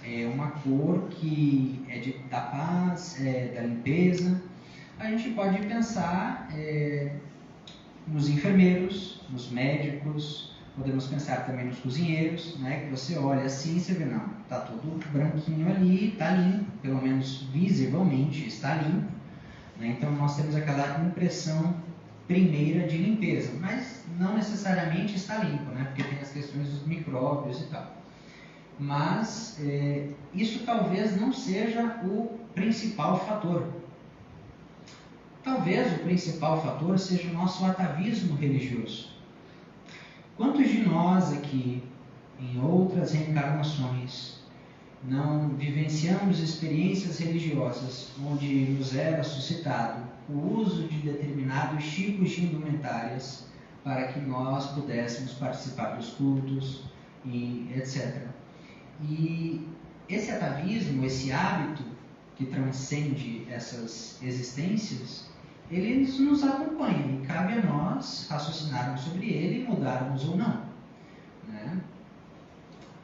é uma cor que é da paz, da limpeza? A gente pode pensar nos enfermeiros, nos médicos, podemos pensar também nos cozinheiros, né? Que você olha assim e você vê, não, está tudo branquinho ali, está limpo, pelo menos visivelmente está limpo, né? Então nós temos aquela impressão primeira de limpeza, mas não necessariamente está limpo, né? Porque tem as questões dos micróbios e tal. mas isso talvez não seja o principal fator. Talvez o principal fator seja o nosso atavismo religioso. Quantos de nós aqui, em outras reencarnações, não vivenciamos experiências religiosas onde nos era suscitado o uso de determinados tipos de indumentárias para que nós pudéssemos participar dos cultos e etc. E esse atavismo, esse hábito que transcende essas existências, ele nos acompanha e cabe a nós raciocinarmos sobre ele e mudarmos ou não, né?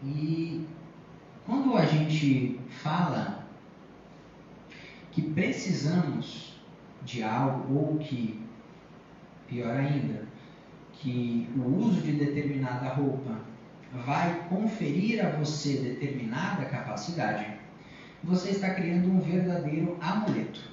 E quando a gente fala que precisamos de algo, ou que, pior ainda, que o uso de determinada roupa vai conferir a você determinada capacidade, você está criando um verdadeiro amuleto.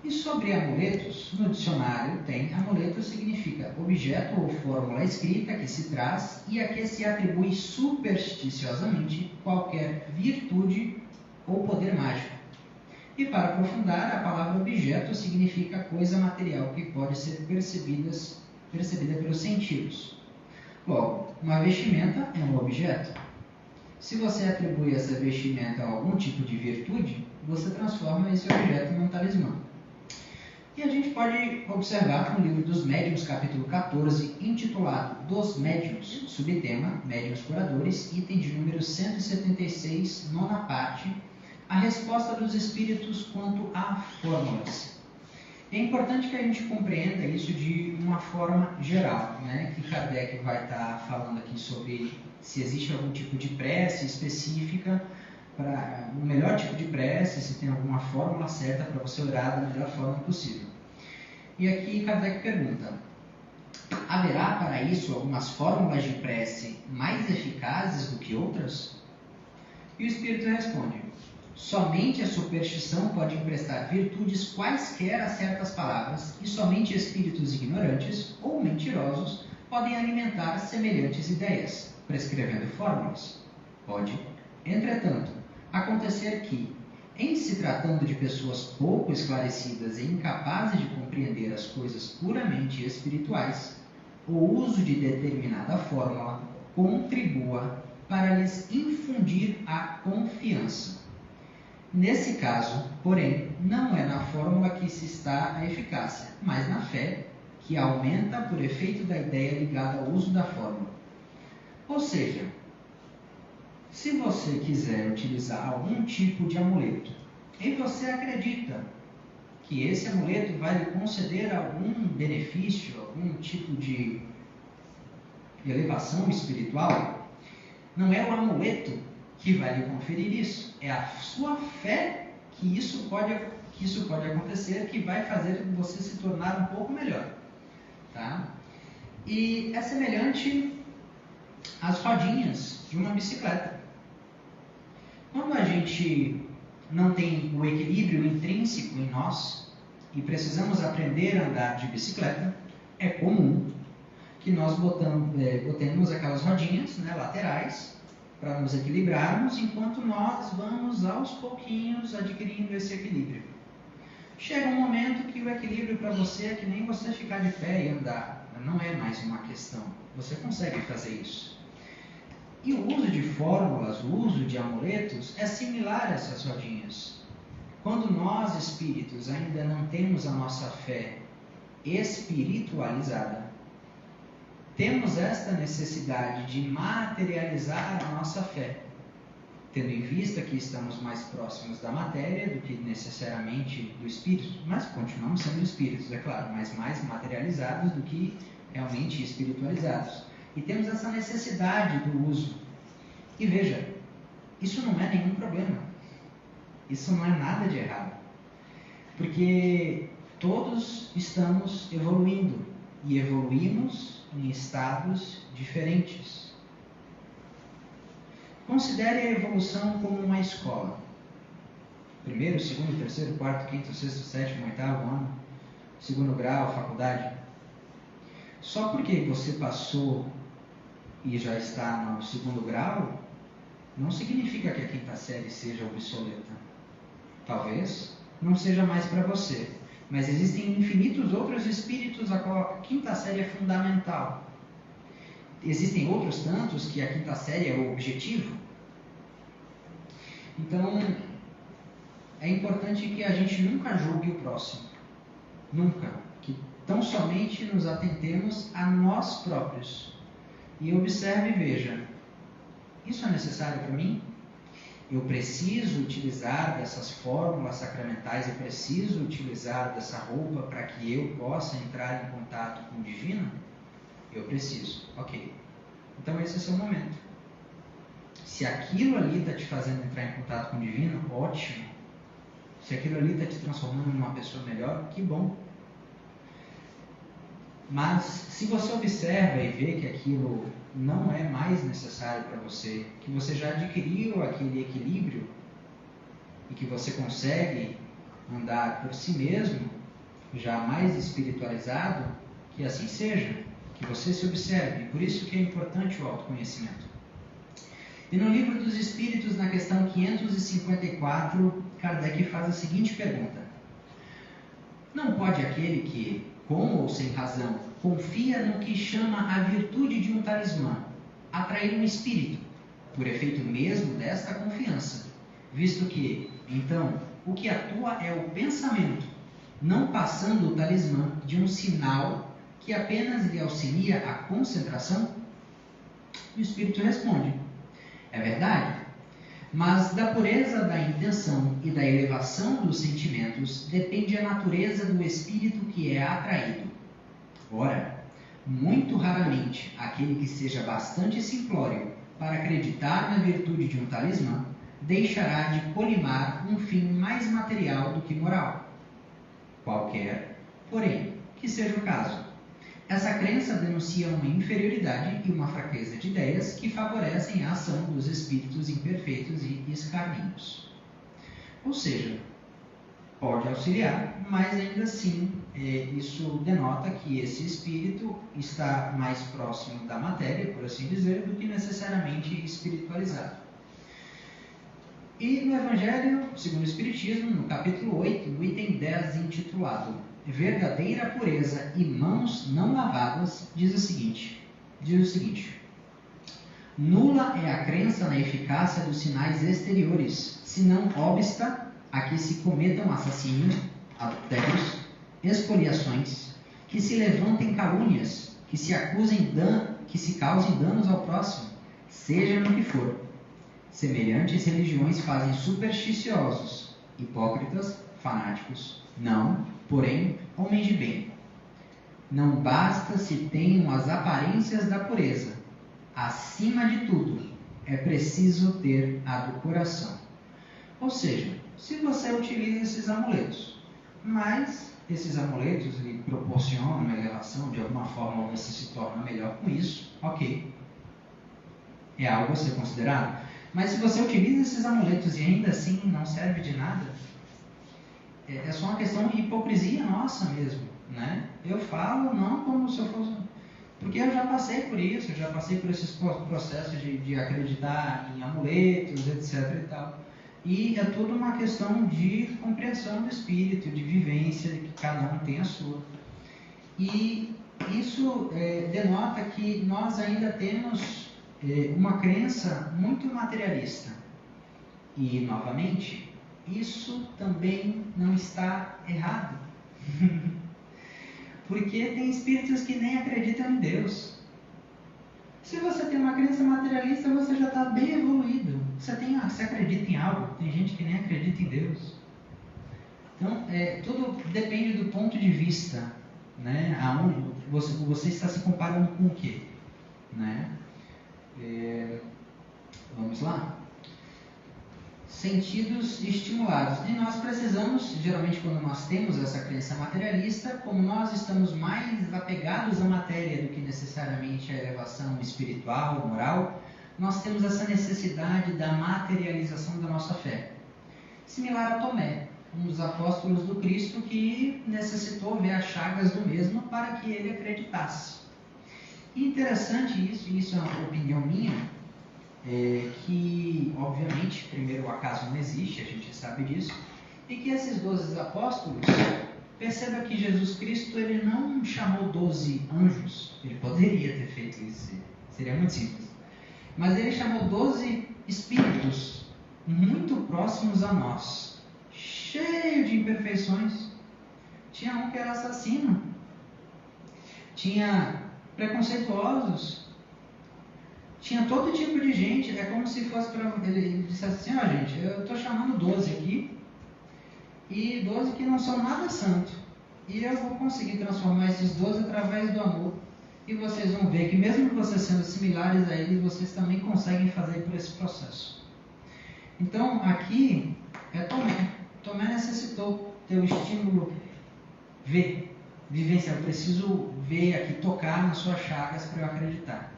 E sobre amuletos, no dicionário tem amuleto significa objeto ou fórmula escrita que se traz e a que se atribui supersticiosamente qualquer virtude ou poder mágico. E para aprofundar, a palavra objeto significa coisa material que pode ser percebida pelos sentidos. Logo, uma vestimenta é um objeto. Se você atribui essa vestimenta a algum tipo de virtude, você transforma esse objeto num talismã. E a gente pode observar no livro dos Médiuns, capítulo 14, intitulado Dos Médiuns, subtema Médiuns Curadores, item de número 176, nona parte, a resposta dos espíritos quanto a fórmulas. É importante que a gente compreenda isso de uma forma geral, né? Que Kardec vai estar falando aqui sobre se existe algum tipo de prece específica, para o melhor tipo de prece, se tem alguma fórmula certa para você orar da melhor forma possível. E aqui Kardec pergunta: haverá para isso algumas fórmulas de prece mais eficazes do que outras? E o Espírito responde: somente a superstição pode emprestar virtudes quaisquer a certas palavras, e somente espíritos ignorantes ou mentirosos podem alimentar semelhantes ideias, prescrevendo fórmulas. Pode, entretanto, acontecer que, em se tratando de pessoas pouco esclarecidas e incapazes de compreender as coisas puramente espirituais, o uso de determinada fórmula contribua para lhes infundir a confiança. Nesse caso, porém, não é na fórmula que se está a eficácia, mas na fé, que aumenta por efeito da ideia ligada ao uso da fórmula. Ou seja, se você quiser utilizar algum tipo de amuleto e você acredita que esse amuleto vai lhe conceder algum benefício, algum tipo de elevação espiritual, não é o amuleto que vai lhe conferir isso, é a sua fé que isso pode acontecer, que vai fazer você se tornar um pouco melhor, tá? E é semelhante às rodinhas de uma bicicleta. Quando a gente não tem o equilíbrio intrínseco em nós e precisamos aprender a andar de bicicleta, é comum que nós botemos aquelas rodinhas, né, laterais para nos equilibrarmos enquanto nós vamos aos pouquinhos adquirindo esse equilíbrio. Chega um momento que o equilíbrio para você é que nem você ficar de pé e andar, não é mais uma questão, você consegue fazer isso. E o uso de fórmulas, o uso de amuletos é similar a essas rodinhas. Quando nós, espíritos, ainda não temos a nossa fé espiritualizada, temos esta necessidade de materializar a nossa fé, tendo em vista que estamos mais próximos da matéria do que necessariamente do espírito, mas continuamos sendo espíritos, é claro, mas mais materializados do que realmente espiritualizados. E temos essa necessidade do uso. E veja, isso não é nenhum problema. Isso não é nada de errado. Porque todos estamos evoluindo. E evoluímos em estados diferentes. Considere a evolução como uma escola. Primeiro, segundo, terceiro, quarto, quinto, sexto, sétimo, oitavo ano. Segundo grau, faculdade. Só porque você passou e já está no segundo grau, não significa que a quinta série seja obsoleta. Talvez não seja mais para você, mas existem infinitos outros espíritos a qual a quinta série é fundamental. Existem outros tantos que a quinta série é o objetivo. Então, é importante que a gente nunca julgue o próximo. Nunca. Que tão somente nos atentemos a nós próprios. E observe e veja, isso é necessário para mim? Eu preciso utilizar dessas fórmulas sacramentais, eu preciso utilizar dessa roupa para que eu possa entrar em contato com o divino? Eu preciso. Ok. Então esse é o seu momento. Se aquilo ali está te fazendo entrar em contato com o divino, ótimo. Se aquilo ali está te transformando em uma pessoa melhor, que bom. Mas se você observa e vê que aquilo não é mais necessário para você, que você já adquiriu aquele equilíbrio e que você consegue andar por si mesmo, já mais espiritualizado, que assim seja, que você se observe. Por isso que é importante o autoconhecimento. E no Livro dos Espíritos, na questão 554, Kardec faz a seguinte pergunta: não pode aquele que, com ou sem razão, confia no que chama a virtude de um talismã, atrair um espírito, por efeito mesmo desta confiança, visto que, então, o que atua é o pensamento, não passando o talismã de um sinal que apenas lhe auxilia a concentração? O espírito responde: é verdade, mas da pureza da intenção e da elevação dos sentimentos depende a natureza do espírito que é atraído. Ora, muito raramente aquele que seja bastante simplório para acreditar na virtude de um talismã deixará de colimar um fim mais material do que moral. Qualquer, porém, que seja o caso, essa crença denuncia uma inferioridade e uma fraqueza de ideias que favorecem a ação dos espíritos imperfeitos e escarninhos. Ou seja, pode auxiliar, mas ainda assim isso denota que esse espírito está mais próximo da matéria, por assim dizer, do que necessariamente espiritualizado. E no Evangelho, segundo o Espiritismo, no capítulo 8, no item 10, intitulado Verdadeira Pureza e Mãos Não Lavadas, diz o seguinte: nula é a crença na eficácia dos sinais exteriores, se não obsta a que se cometam assassínios, adultérios, expoliações, que se levantem calúnias, que se acusem que se causem danos ao próximo, seja no que for. Semelhantes religiões fazem supersticiosos, hipócritas, fanáticos. Não, porém, homens de bem. Não basta se tenham as aparências da pureza. Acima de tudo, é preciso ter a do coração. Ou seja, se você utiliza esses amuletos, mas esses amuletos lhe proporcionam uma elevação, de alguma forma você se torna melhor com isso, ok. É algo a ser considerado. Mas se você utiliza esses amuletos e ainda assim não serve de nada, é só uma questão de hipocrisia nossa mesmo, né? Eu falo não como se eu fosse... Porque eu já passei por isso, eu já passei por esses processos de acreditar em amuletos, etc. e tal. E é tudo uma questão de compreensão do espírito, de vivência, de que cada um tem a sua. E isso denota que nós ainda temos uma crença muito materialista. E, novamente, isso também não está errado. Porque tem espíritos que nem acreditam em Deus. Se você tem uma crença materialista, você já está bem evoluído. Você acredita em algo. Tem gente que nem acredita em Deus. Então, tudo depende do ponto de vista, né? Aonde você está se comparando com o quê? Né? Vamos lá? Sentidos estimulados. E nós precisamos, geralmente quando nós temos essa crença materialista, como nós estamos mais apegados à matéria do que necessariamente à elevação espiritual, moral, nós temos essa necessidade da materialização da nossa fé. Similar a Tomé, um dos apóstolos do Cristo que necessitou ver as chagas do mesmo para que ele acreditasse. E interessante isso é uma opinião minha, que, obviamente, primeiro o acaso não existe, a gente sabe disso, e que esses 12 apóstolos, perceba que Jesus Cristo ele não chamou 12 anjos, ele poderia ter feito isso, seria muito simples, mas ele chamou 12 espíritos muito próximos a nós, cheio de imperfeições. Tinha um que era assassino, tinha preconceituosos, tinha todo tipo de gente. É como se fosse para ele dissesse assim: ó, gente, eu estou chamando 12 aqui, e 12 que não são nada santo, e eu vou conseguir transformar esses 12 através do amor, e vocês vão ver que mesmo vocês sendo similares a eles, vocês também conseguem fazer por esse processo. Então aqui é Tomé necessitou ter o estímulo ver, vivenciar. Eu preciso ver aqui, tocar nas suas chagas para eu acreditar.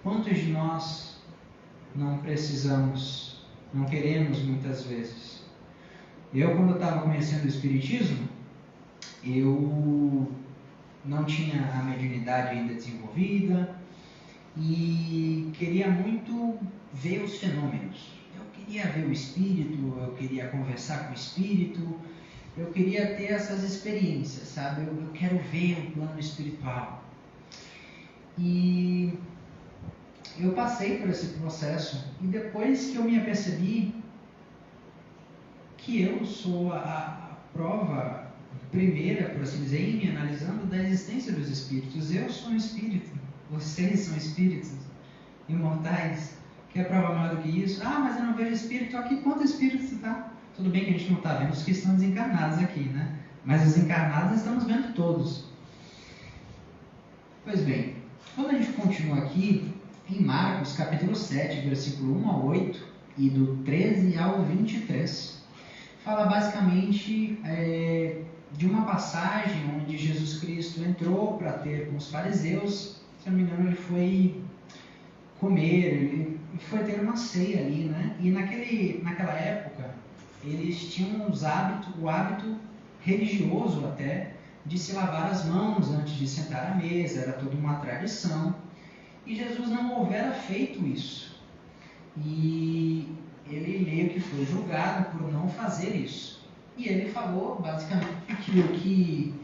Quantos de nós não precisamos, não queremos muitas vezes? Eu, quando estava conhecendo o Espiritismo, eu não tinha a mediunidade ainda desenvolvida e queria muito ver os fenômenos. Eu queria ver o Espírito, eu queria conversar com o Espírito, eu queria ter essas experiências, sabe? Eu quero ver o plano espiritual. E eu passei por esse processo, e depois que eu me apercebi que eu sou a prova primeira, por assim dizer, em me analisando, da existência dos espíritos. Eu sou um espírito, vocês são espíritos imortais. Quer prova maior do que isso? Ah, mas eu não vejo espírito. Aqui quanto espírito está? Tudo bem que a gente não está vendo os que estão desencarnados aqui, né? Mas os encarnados estamos vendo todos. Pois bem, quando a gente continua aqui, em Marcos, capítulo 7, versículo 1 ao 8, e do 13 ao 23, fala basicamente de uma passagem onde Jesus Cristo entrou para ter com os fariseus. Se não me engano, ele foi comer, ele foi ter uma ceia ali, né? E naquela época, eles tinham o hábito religioso até, de se lavar as mãos antes de sentar à mesa, era toda uma tradição. E Jesus não houvera feito isso. E ele meio que foi julgado por não fazer isso. E ele falou basicamente que o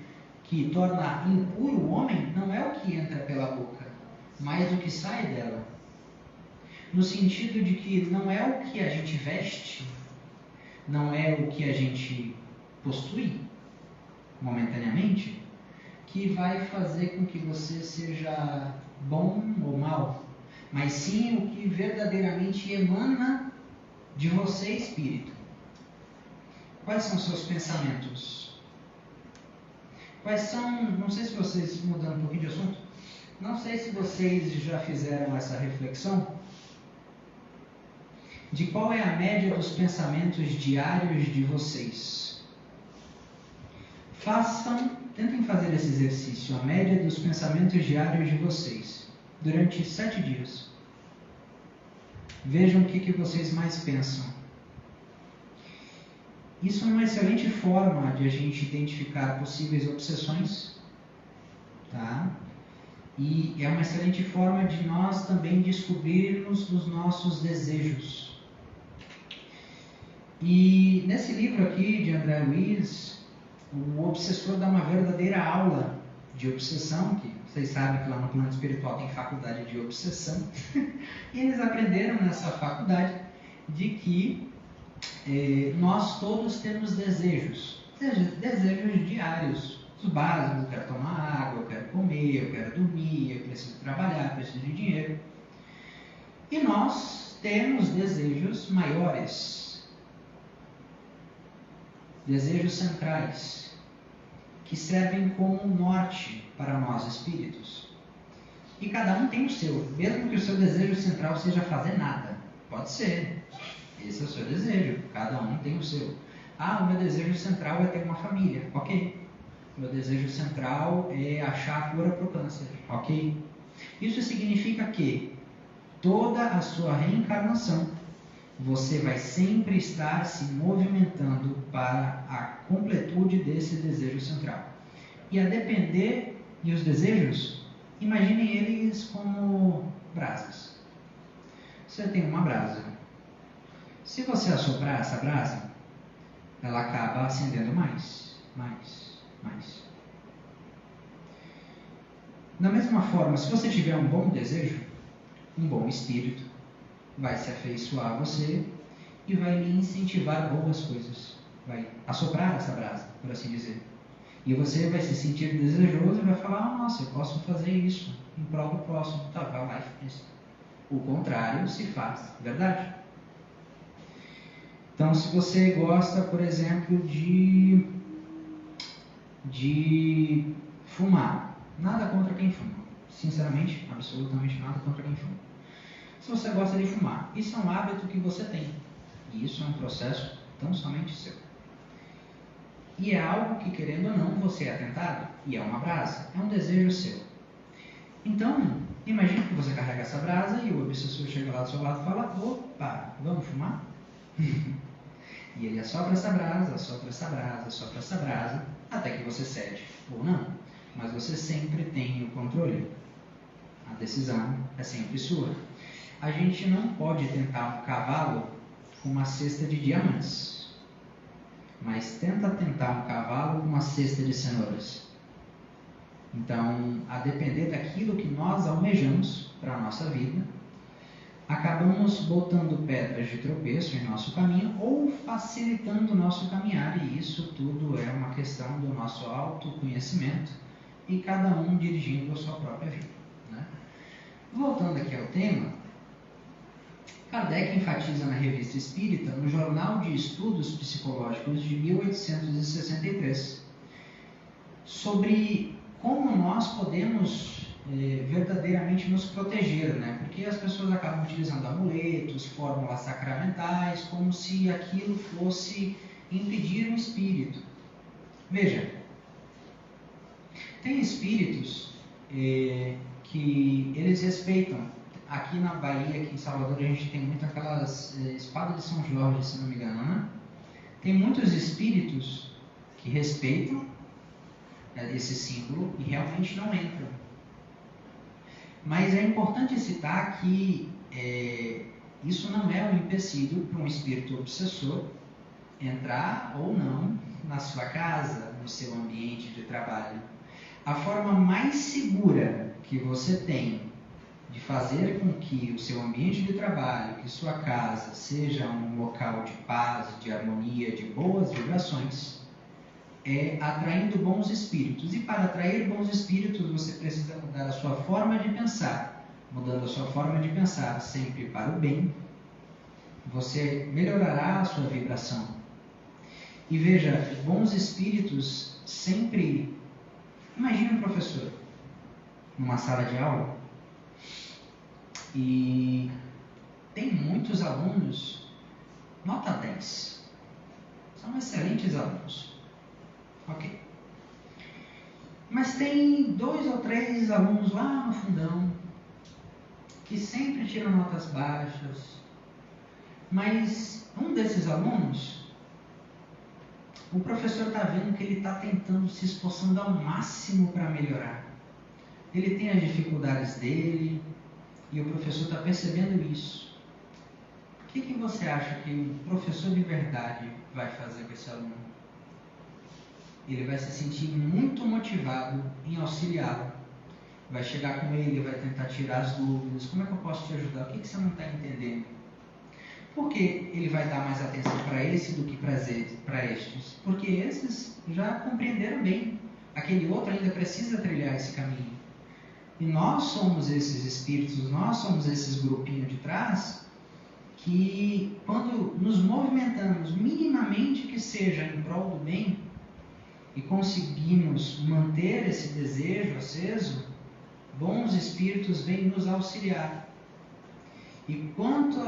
que torna impuro o homem não é o que entra pela boca, mas o que sai dela. No sentido de que não é o que a gente veste, não é o que a gente possui momentaneamente, que vai fazer com que você seja bom ou mal, mas sim o que verdadeiramente emana de você, espírito. Quais são seus pensamentos? Quais são, não sei se vocês, mudando um pouquinho de assunto, não sei se vocês já fizeram essa reflexão de qual é a média dos pensamentos diários de vocês. Tentem fazer esse exercício, a média dos pensamentos diários de vocês, durante 7 dias. Vejam o que vocês mais pensam. Isso é uma excelente forma de a gente identificar possíveis obsessões, tá? E é uma excelente forma de nós também descobrirmos os nossos desejos. E nesse livro aqui de André Luiz, o obsessor dá uma verdadeira aula de obsessão, que vocês sabem que lá no plano espiritual tem faculdade de obsessão, e eles aprenderam nessa faculdade de que nós todos temos desejos diários, os básicos: eu quero tomar água, eu quero comer, eu quero dormir, eu preciso trabalhar, eu preciso de dinheiro. E nós temos desejos maiores, desejos centrais, que servem como norte para nós espíritos. E cada um tem o seu, mesmo que o seu desejo central seja fazer nada. Pode ser, esse é o seu desejo, cada um tem o seu. Ah, o meu desejo central é ter uma família. Ok. O meu desejo central é achar a cura para o câncer. Ok. Isso significa que toda a sua reencarnação, você vai sempre estar se movimentando para a completude desse desejo central. E a depender, e os desejos, imaginem eles como brasas. você tem uma brasa. Se você assoprar essa brasa, ela acaba acendendo mais. Da mesma forma, se você tiver um bom desejo, um bom espírito, vai se afeiçoar a você e vai lhe incentivar boas coisas. Vai assoprar essa brasa, por assim dizer. E você vai se sentir desejoso e vai falar, nossa, eu posso fazer isso em prol do próximo. Tá, vai lá e faz. O contrário se faz, verdade? Então, se você gosta, por exemplo, de fumar, nada contra quem fuma. Sinceramente, absolutamente nada contra quem fuma. Se você gosta de fumar, isso é um hábito que você tem. E isso é um processo tão somente seu. E é algo que, querendo ou não, você é tentado. E é uma brasa, é um desejo seu. Então, imagine que você carrega essa brasa e o obsessor chega lá do seu lado e fala, opa, vamos fumar? E ele assopra essa brasa, até que você cede, ou não. Mas você sempre tem o controle. A decisão é sempre sua. A gente não pode tentar um cavalo com uma cesta de diamantes, mas tenta tentar um cavalo com uma cesta de cenouras. Então, a depender daquilo que nós almejamos para a nossa vida, acabamos botando pedras de tropeço em nosso caminho ou facilitando o nosso caminhar, e isso tudo é uma questão do nosso autoconhecimento e cada um dirigindo a sua própria vida, né? Voltando aqui ao tema, Kardec enfatiza na Revista Espírita, no Jornal de Estudos Psicológicos de 1863, sobre como nós podemos verdadeiramente nos proteger, né? Porque as pessoas acabam utilizando amuletos, fórmulas sacramentais, como se aquilo fosse impedir um espírito. Veja, tem espíritos que eles respeitam. Aqui na Bahia, aqui em Salvador, a gente tem muito aquelas espadas de São Jorge, se não me engano, né? Tem muitos espíritos que respeitam esse símbolo e realmente não entram. Mas é importante citar que isso não é um empecilho para um espírito obsessor entrar ou não na sua casa, no seu ambiente de trabalho. A forma mais segura que você tem de fazer com que o seu ambiente de trabalho, que sua casa seja um local de paz, de harmonia, de boas vibrações, é atraindo bons espíritos. E para atrair bons espíritos, você precisa mudar a sua forma de pensar. Mudando a sua forma de pensar sempre para o bem, você melhorará a sua vibração. E veja, bons espíritos sempre... Imagine um professor numa sala de aula e tem muitos alunos nota 10. São excelentes alunos. Ok. Mas tem 2 ou 3 alunos lá no fundão que sempre tiram notas baixas. Mas um desses alunos, o professor está vendo que ele está tentando, se esforçando ao máximo para melhorar. Ele tem as dificuldades dele e o professor está percebendo isso. O que você acha que um professor de verdade vai fazer com esse aluno? Ele vai se sentir muito motivado em auxiliá-lo. Vai chegar com ele, vai tentar tirar as dúvidas. Como é que eu posso te ajudar? O que você não está entendendo? Por que ele vai dar mais atenção para esse do que para estes? Porque esses já compreenderam bem. Aquele outro ainda precisa trilhar esse caminho. E nós somos esses espíritos, nós somos esses grupinhos de trás que, quando nos movimentamos minimamente que seja em prol do bem e conseguimos manter esse desejo aceso, bons espíritos vêm nos auxiliar. E quanto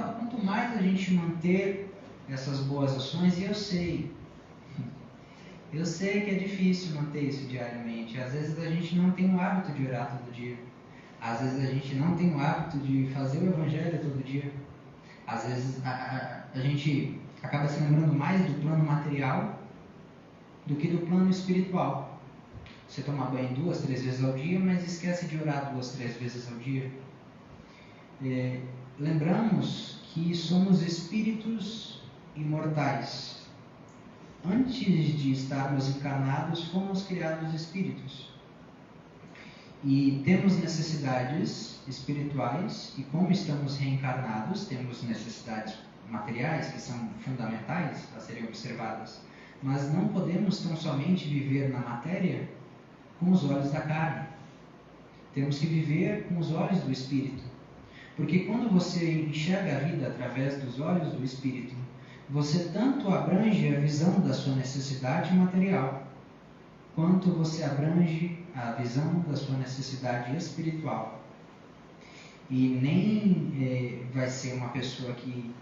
mais a gente manter essas boas ações, e eu sei que é difícil manter isso diariamente. Às vezes a gente não tem o hábito de orar todo dia. Às vezes a gente não tem o hábito de fazer o evangelho todo dia. Às vezes a gente acaba se lembrando mais do plano material do que do plano espiritual. Você toma banho 2, 3 vezes ao dia, mas esquece de orar 2, 3 vezes ao dia. lembramos que somos espíritos imortais. Antes de estarmos encarnados, fomos criados espíritos. E temos necessidades espirituais, e como estamos reencarnados, temos necessidades materiais que são fundamentais a serem observadas. Mas não podemos tão somente viver na matéria com os olhos da carne. Temos que viver com os olhos do Espírito. Porque quando você enxerga a vida através dos olhos do Espírito, você tanto abrange a visão da sua necessidade material, quanto você abrange a visão da sua necessidade espiritual. E nem vai ser uma pessoa que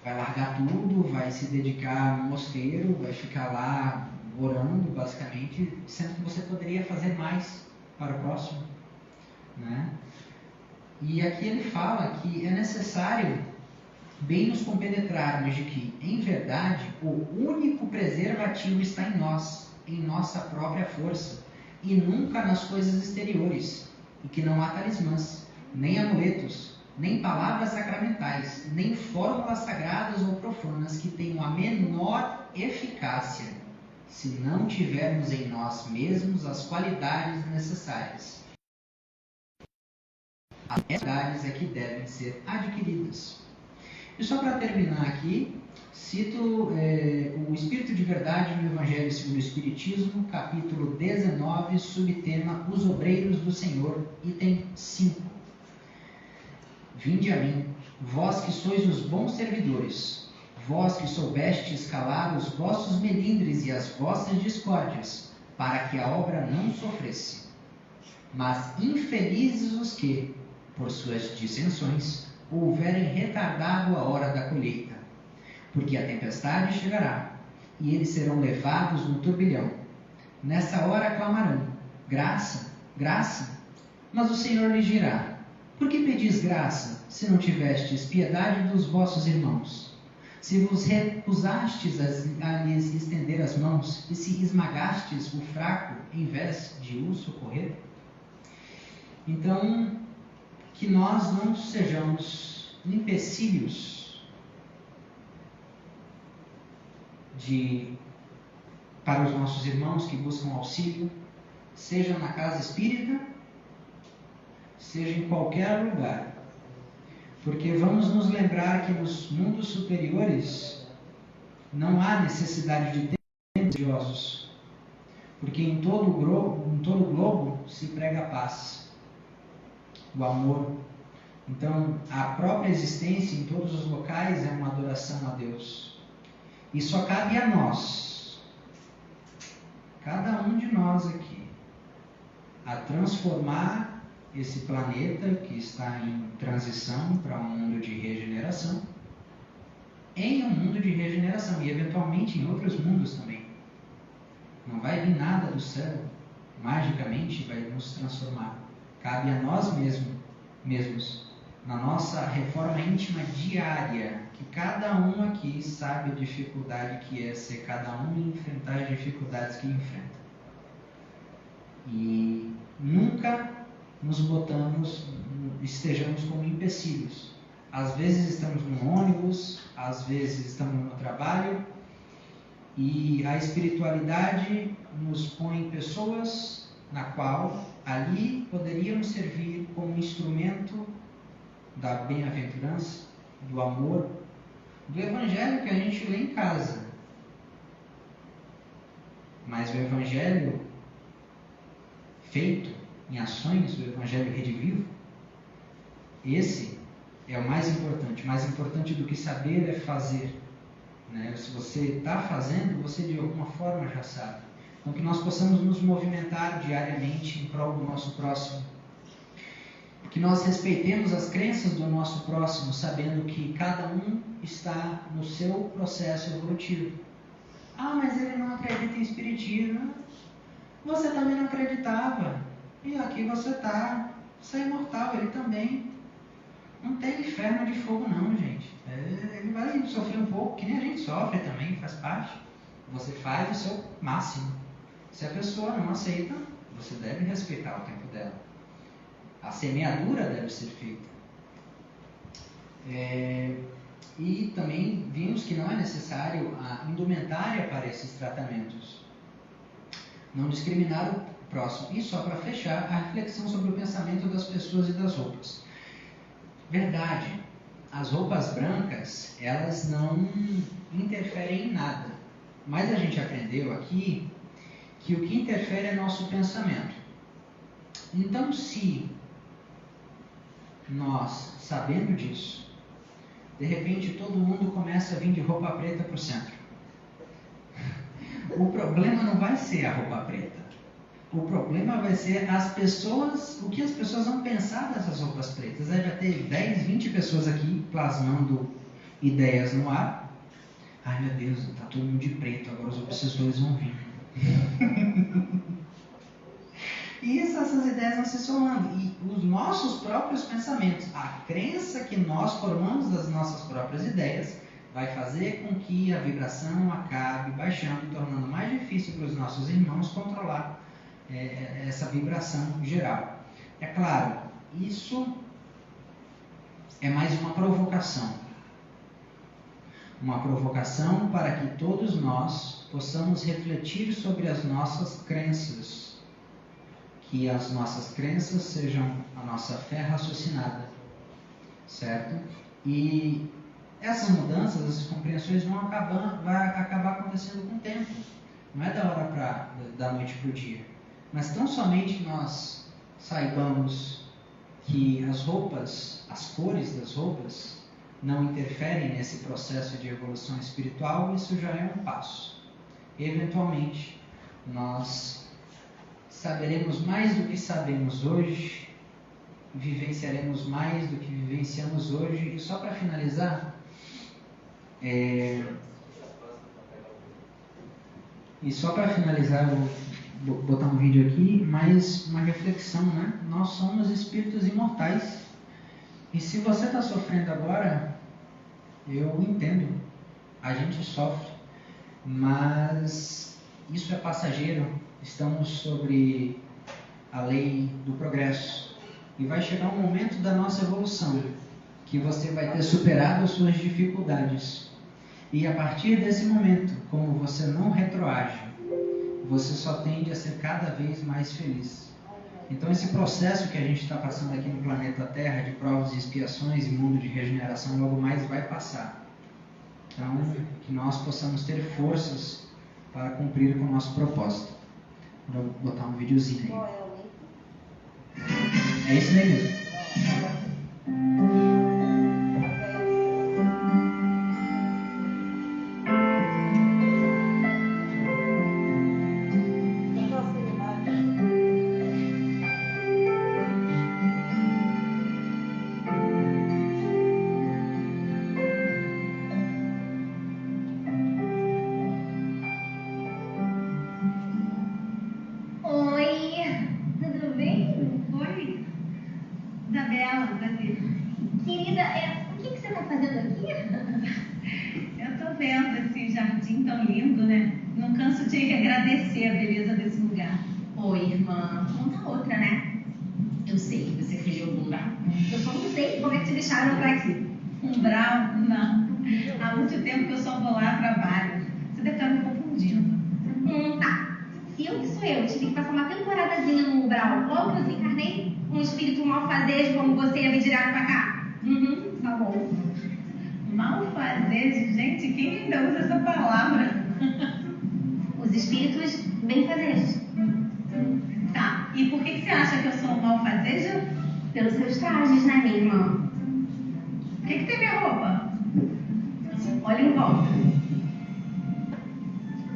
vai largar tudo, vai se dedicar ao mosteiro, vai ficar lá orando, basicamente, sendo que você poderia fazer mais para o próximo, né? E aqui ele fala que é necessário bem nos compenetrarmos de que, em verdade, o único preservativo está em nós, em nossa própria força, e nunca nas coisas exteriores, e que não há talismãs, nem amuletos, nem palavras sacramentais, nem fórmulas sagradas ou profanas que tenham a menor eficácia, se não tivermos em nós mesmos as qualidades necessárias. As qualidades é que devem ser adquiridas. E só para terminar aqui, cito o Espírito de Verdade no Evangelho segundo o Espiritismo, capítulo 19, subtema Os Obreiros do Senhor, item 5. Vinde a mim, vós que sois os bons servidores, vós que soubestes calar os vossos melindres e as vossas discórdias, para que a obra não sofresse. Mas infelizes os que, por suas dissensões, houverem retardado a hora da colheita, porque a tempestade chegará, e eles serão levados no turbilhão. Nessa hora clamarão, graça, graça, mas o Senhor lhes dirá, por que pedis graça, se não tivestes piedade dos vossos irmãos? Se vos recusastes a lhes estender as mãos, e se esmagastes o fraco, em vez de o socorrer? Então, que nós não sejamos empecilhos para os nossos irmãos que buscam auxílio, seja na casa espírita, seja em qualquer lugar. Porque vamos nos lembrar que nos mundos superiores não há necessidade de templos religiosos, porque em todo o globo se prega a paz, o amor. Então, a própria existência em todos os locais é uma adoração a Deus. E só cabe a nós, cada um de nós aqui, a transformar esse planeta que está em transição para um mundo de regeneração, em um mundo de regeneração e eventualmente em outros mundos também. Não vai vir nada do céu, magicamente vai nos transformar. Cabe a nós mesmos, na nossa reforma íntima diária, que cada um aqui sabe a dificuldade que é ser cada um e enfrentar as dificuldades que enfrenta. E nunca nos estejamos como empecilhos. Às vezes estamos no ônibus, às vezes estamos no trabalho, e a espiritualidade nos põe pessoas na qual ali poderíamos servir como instrumento da bem-aventurança, do amor, do evangelho que a gente lê em casa. Mas o evangelho feito em ações, o evangelho redivivo, esse é o mais importante. Mais importante do que saber é fazer, né? Se você está fazendo, você de alguma forma já sabe. Então que nós possamos nos movimentar diariamente em prol do nosso próximo, que nós respeitemos as crenças do nosso próximo, sabendo que cada um está no seu processo evolutivo. Ah, mas ele não acredita em espiritismo. Você também não acreditava, e aqui você está. Você é imortal, ele também. Não tem inferno de fogo não, gente. Ele vai sofrer um pouco, que nem a gente sofre também, faz parte. Você faz o seu máximo. Se a pessoa não aceita, você deve respeitar o tempo dela. A semeadura deve ser feita. E também vimos que não é necessário a indumentária para esses tratamentos. Não discriminar o próximo. E só para fechar, a reflexão sobre o pensamento das pessoas e das roupas. Verdade, as roupas brancas, elas não interferem em nada. Mas a gente aprendeu aqui que o que interfere é nosso pensamento. Então, se nós, sabendo disso, de repente todo mundo começa a vir de roupa preta para o centro, o problema não vai ser a roupa preta. O problema vai ser as pessoas, o que as pessoas vão pensar dessas roupas pretas. Aí vai ter 10, 20 pessoas aqui plasmando ideias no ar. Ai meu Deus, está todo mundo de preto, agora os obsessores vão vir. E essas ideias vão se somando. E os nossos próprios pensamentos, a crença que nós formamos das nossas próprias ideias, vai fazer com que a vibração acabe baixando, tornando mais difícil para os nossos irmãos controlar essa vibração geral. É claro, isso é mais uma provocação. Uma provocação para que todos nós possamos refletir sobre as nossas crenças. Que as nossas crenças sejam a nossa fé raciocinada. Certo? E essas mudanças, essas compreensões vai acabar acontecendo com o tempo. Não é da noite para o dia. Mas tão somente nós saibamos que as roupas, as cores das roupas, não interferem nesse processo de evolução espiritual, isso já é um passo. Eventualmente, nós saberemos mais do que sabemos hoje, vivenciaremos mais do que vivenciamos hoje. E só para finalizar, eu vou botar um vídeo aqui, mais uma reflexão, né? Nós somos espíritos imortais. E se você está sofrendo agora, eu entendo, a gente sofre, mas isso é passageiro. Estamos sobre a lei do progresso. E vai chegar um momento da nossa evolução, que você vai ter superado as suas dificuldades. E a partir desse momento, como você não retroage, você só tende a ser cada vez mais feliz. Então esse processo que a gente está passando aqui no planeta Terra, de provas e expiações e mundo de regeneração, logo mais vai passar. Então, que nós possamos ter forças para cumprir com o nosso propósito. Vou botar um videozinho aí. É isso aí mesmo. Agradecer a beleza desse lugar. Oi, irmã. Conta outra, né? Eu sei que você fugiu do umbral. Eu só não sei como é que te deixaram pra aqui. Umbral? Não. Há muito tempo que eu só vou lá a trabalho. Você deve estar me confundindo. Tá. Se eu que sou eu, tive que passar uma temporadazinha no umbral logo que eu desencarnei, um espírito malfazejo como você ia me direto pra cá? Tá bom. Malfazejo? Gente, quem ainda usa essa palavra? Os espíritos benfazejos. Tá, e por que você acha que eu sou um malfazejo? Pelos seus trajes, né, minha irmã? O que tem minha roupa? Olha em volta.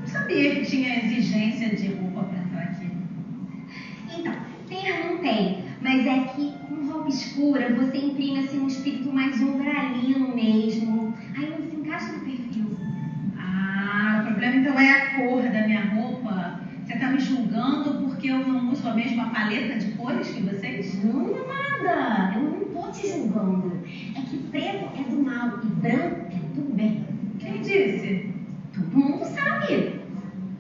Não sabia que tinha exigência de roupa pra entrar aqui. Então, ter não tem, mas é que com roupa escura você imprime assim um espírito mais umbralino mesmo. Aí não se encaixa no perfil. Ah, o problema então é a cor da minha roupa. Você está me julgando porque eu não uso a mesma paleta de cores que vocês? Não, nada. Eu não estou te julgando. É que preto é do mal e branco é do bem. Quem disse? Todo mundo sabe.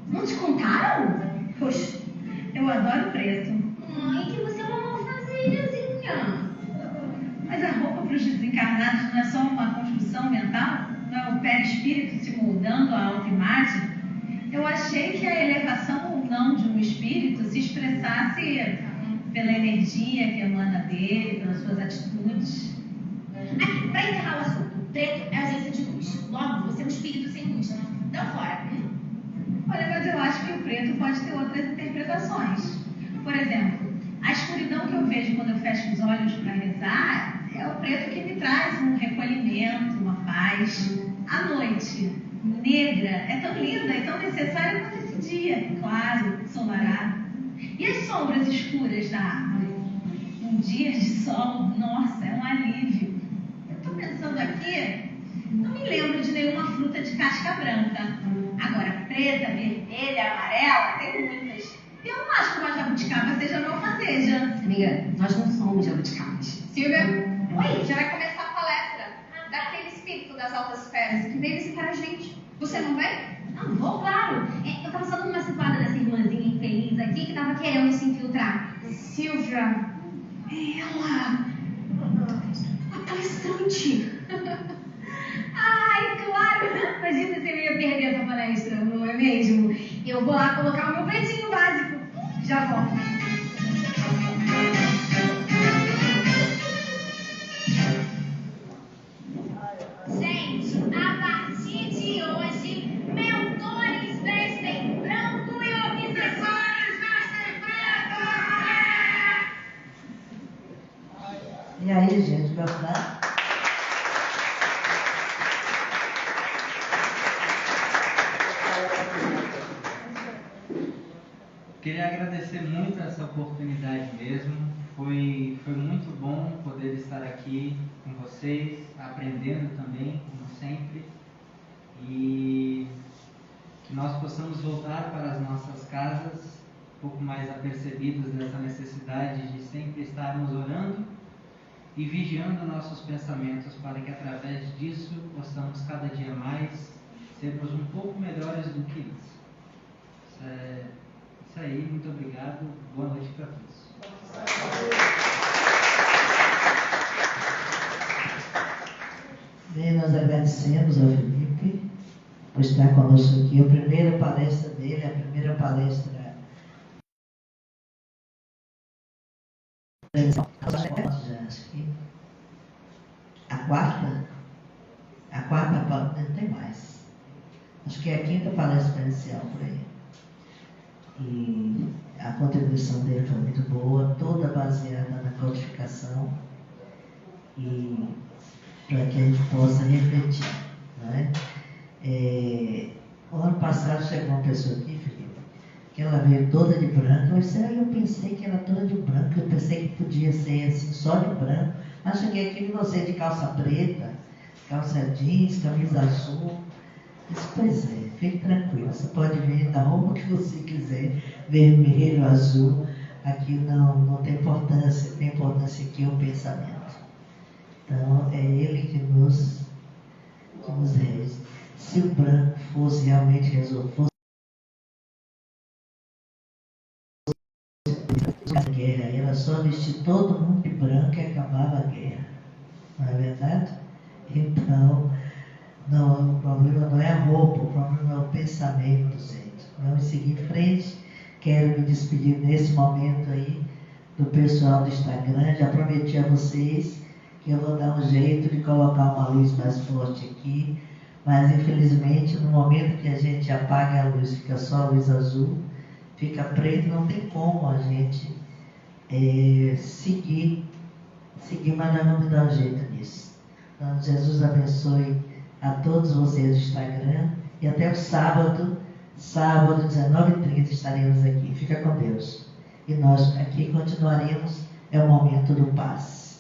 Não te contaram? Poxa, eu adoro preto. Ai, que você é uma malfazejazinha. Mas a roupa para o os desencarnados não é só uma construção mental? Não é o perispírito se moldando à autoimagem? Eu achei que a elevação ou não de um espírito se expressasse pela energia que emana dele, pelas suas atitudes. Aqui, para encerrar o assunto, preto é ausência de luz. Logo, você é um espírito sem luz. Não fora. Olha, mas eu acho que o preto pode ter outras interpretações. Por exemplo, a escuridão que eu vejo quando eu fecho os olhos para rezar é o preto que me traz um recolhimento, uma paz. A noite negra é tão linda e tão necessária quanto esse dia, claro, ensolarado. E as sombras escuras da árvore? Um dia de sol, nossa, é um alívio. Eu estou pensando aqui, não me lembro de nenhuma fruta de casca branca. Agora, preta, vermelha, amarela, tem muitas. E eu não acho que uma jabuticaba seja uma alfaceja. Amiga, nós não somos jabuticabas. Silvia, oi, já vai começar a palestra daquele espírito das altas esferas que veio visitar a gente. Você não vem? Não, vou, claro. Eu tava só dando uma situada dessa irmãzinha infeliz aqui que tava querendo se infiltrar. Silvia, ela, a palestrante. Ai, claro! Imagina se eu ia perder essa palestra, não é mesmo? Eu vou lá colocar o meu pretinho básico. Já volto. Gente, a partir de hoje, mentores vestem branco e obsessores vestem preto! E aí, gente, gostaram? Queria agradecer muito essa oportunidade mesmo. Foi muito bom poder estar aqui com vocês, aprendendo também, como sempre. E que nós possamos voltar para as nossas casas, um pouco mais apercebidos dessa necessidade de sempre estarmos orando e vigiando nossos pensamentos, para que através disso possamos cada dia mais sermos um pouco melhores do que isso. Isso aí, muito obrigado, boa noite para todos. Bem, nós agradecemos ao Felipe por estar conosco aqui. A primeira palestra dele, a primeira palestra. Já acho que a quarta não tem mais. Acho que é a quinta palestra presencial por aí. E a contribuição dele foi muito boa, toda baseada na codificação, e para que a gente possa refletir. Não é? O ano passado chegou uma pessoa aqui, Felipe, que ela veio toda de branco. Eu pensei que era toda de branco, eu pensei que podia ser assim, só de branco. Mas cheguei aqui e você de calça preta, calça jeans, camisa azul. Disse, pois é, fique tranquilo, você pode vir da roupa que você quiser, vermelho, azul, aqui não tem importância, tem importância aqui o pensamento. Então, é ele que nos rege. Se o branco fosse realmente resolver, a guerra, era só vestir todo mundo de branco e acabava a guerra, não é verdade? Então, não, o problema não é a roupa, o problema é o pensamento, gente. Vamos seguir em frente. Quero me despedir nesse momento aí do pessoal do Instagram. Já prometi a vocês que eu vou dar um jeito de colocar uma luz mais forte aqui, mas infelizmente no momento que a gente apaga a luz, fica só a luz azul, fica preto, não tem como a gente seguir, mas nós vamos dar um jeito nisso. Então, Jesus abençoe a todos vocês do Instagram, e até o sábado 19h30 estaremos aqui. Fica com Deus. E nós aqui continuaremos, é o momento do paz.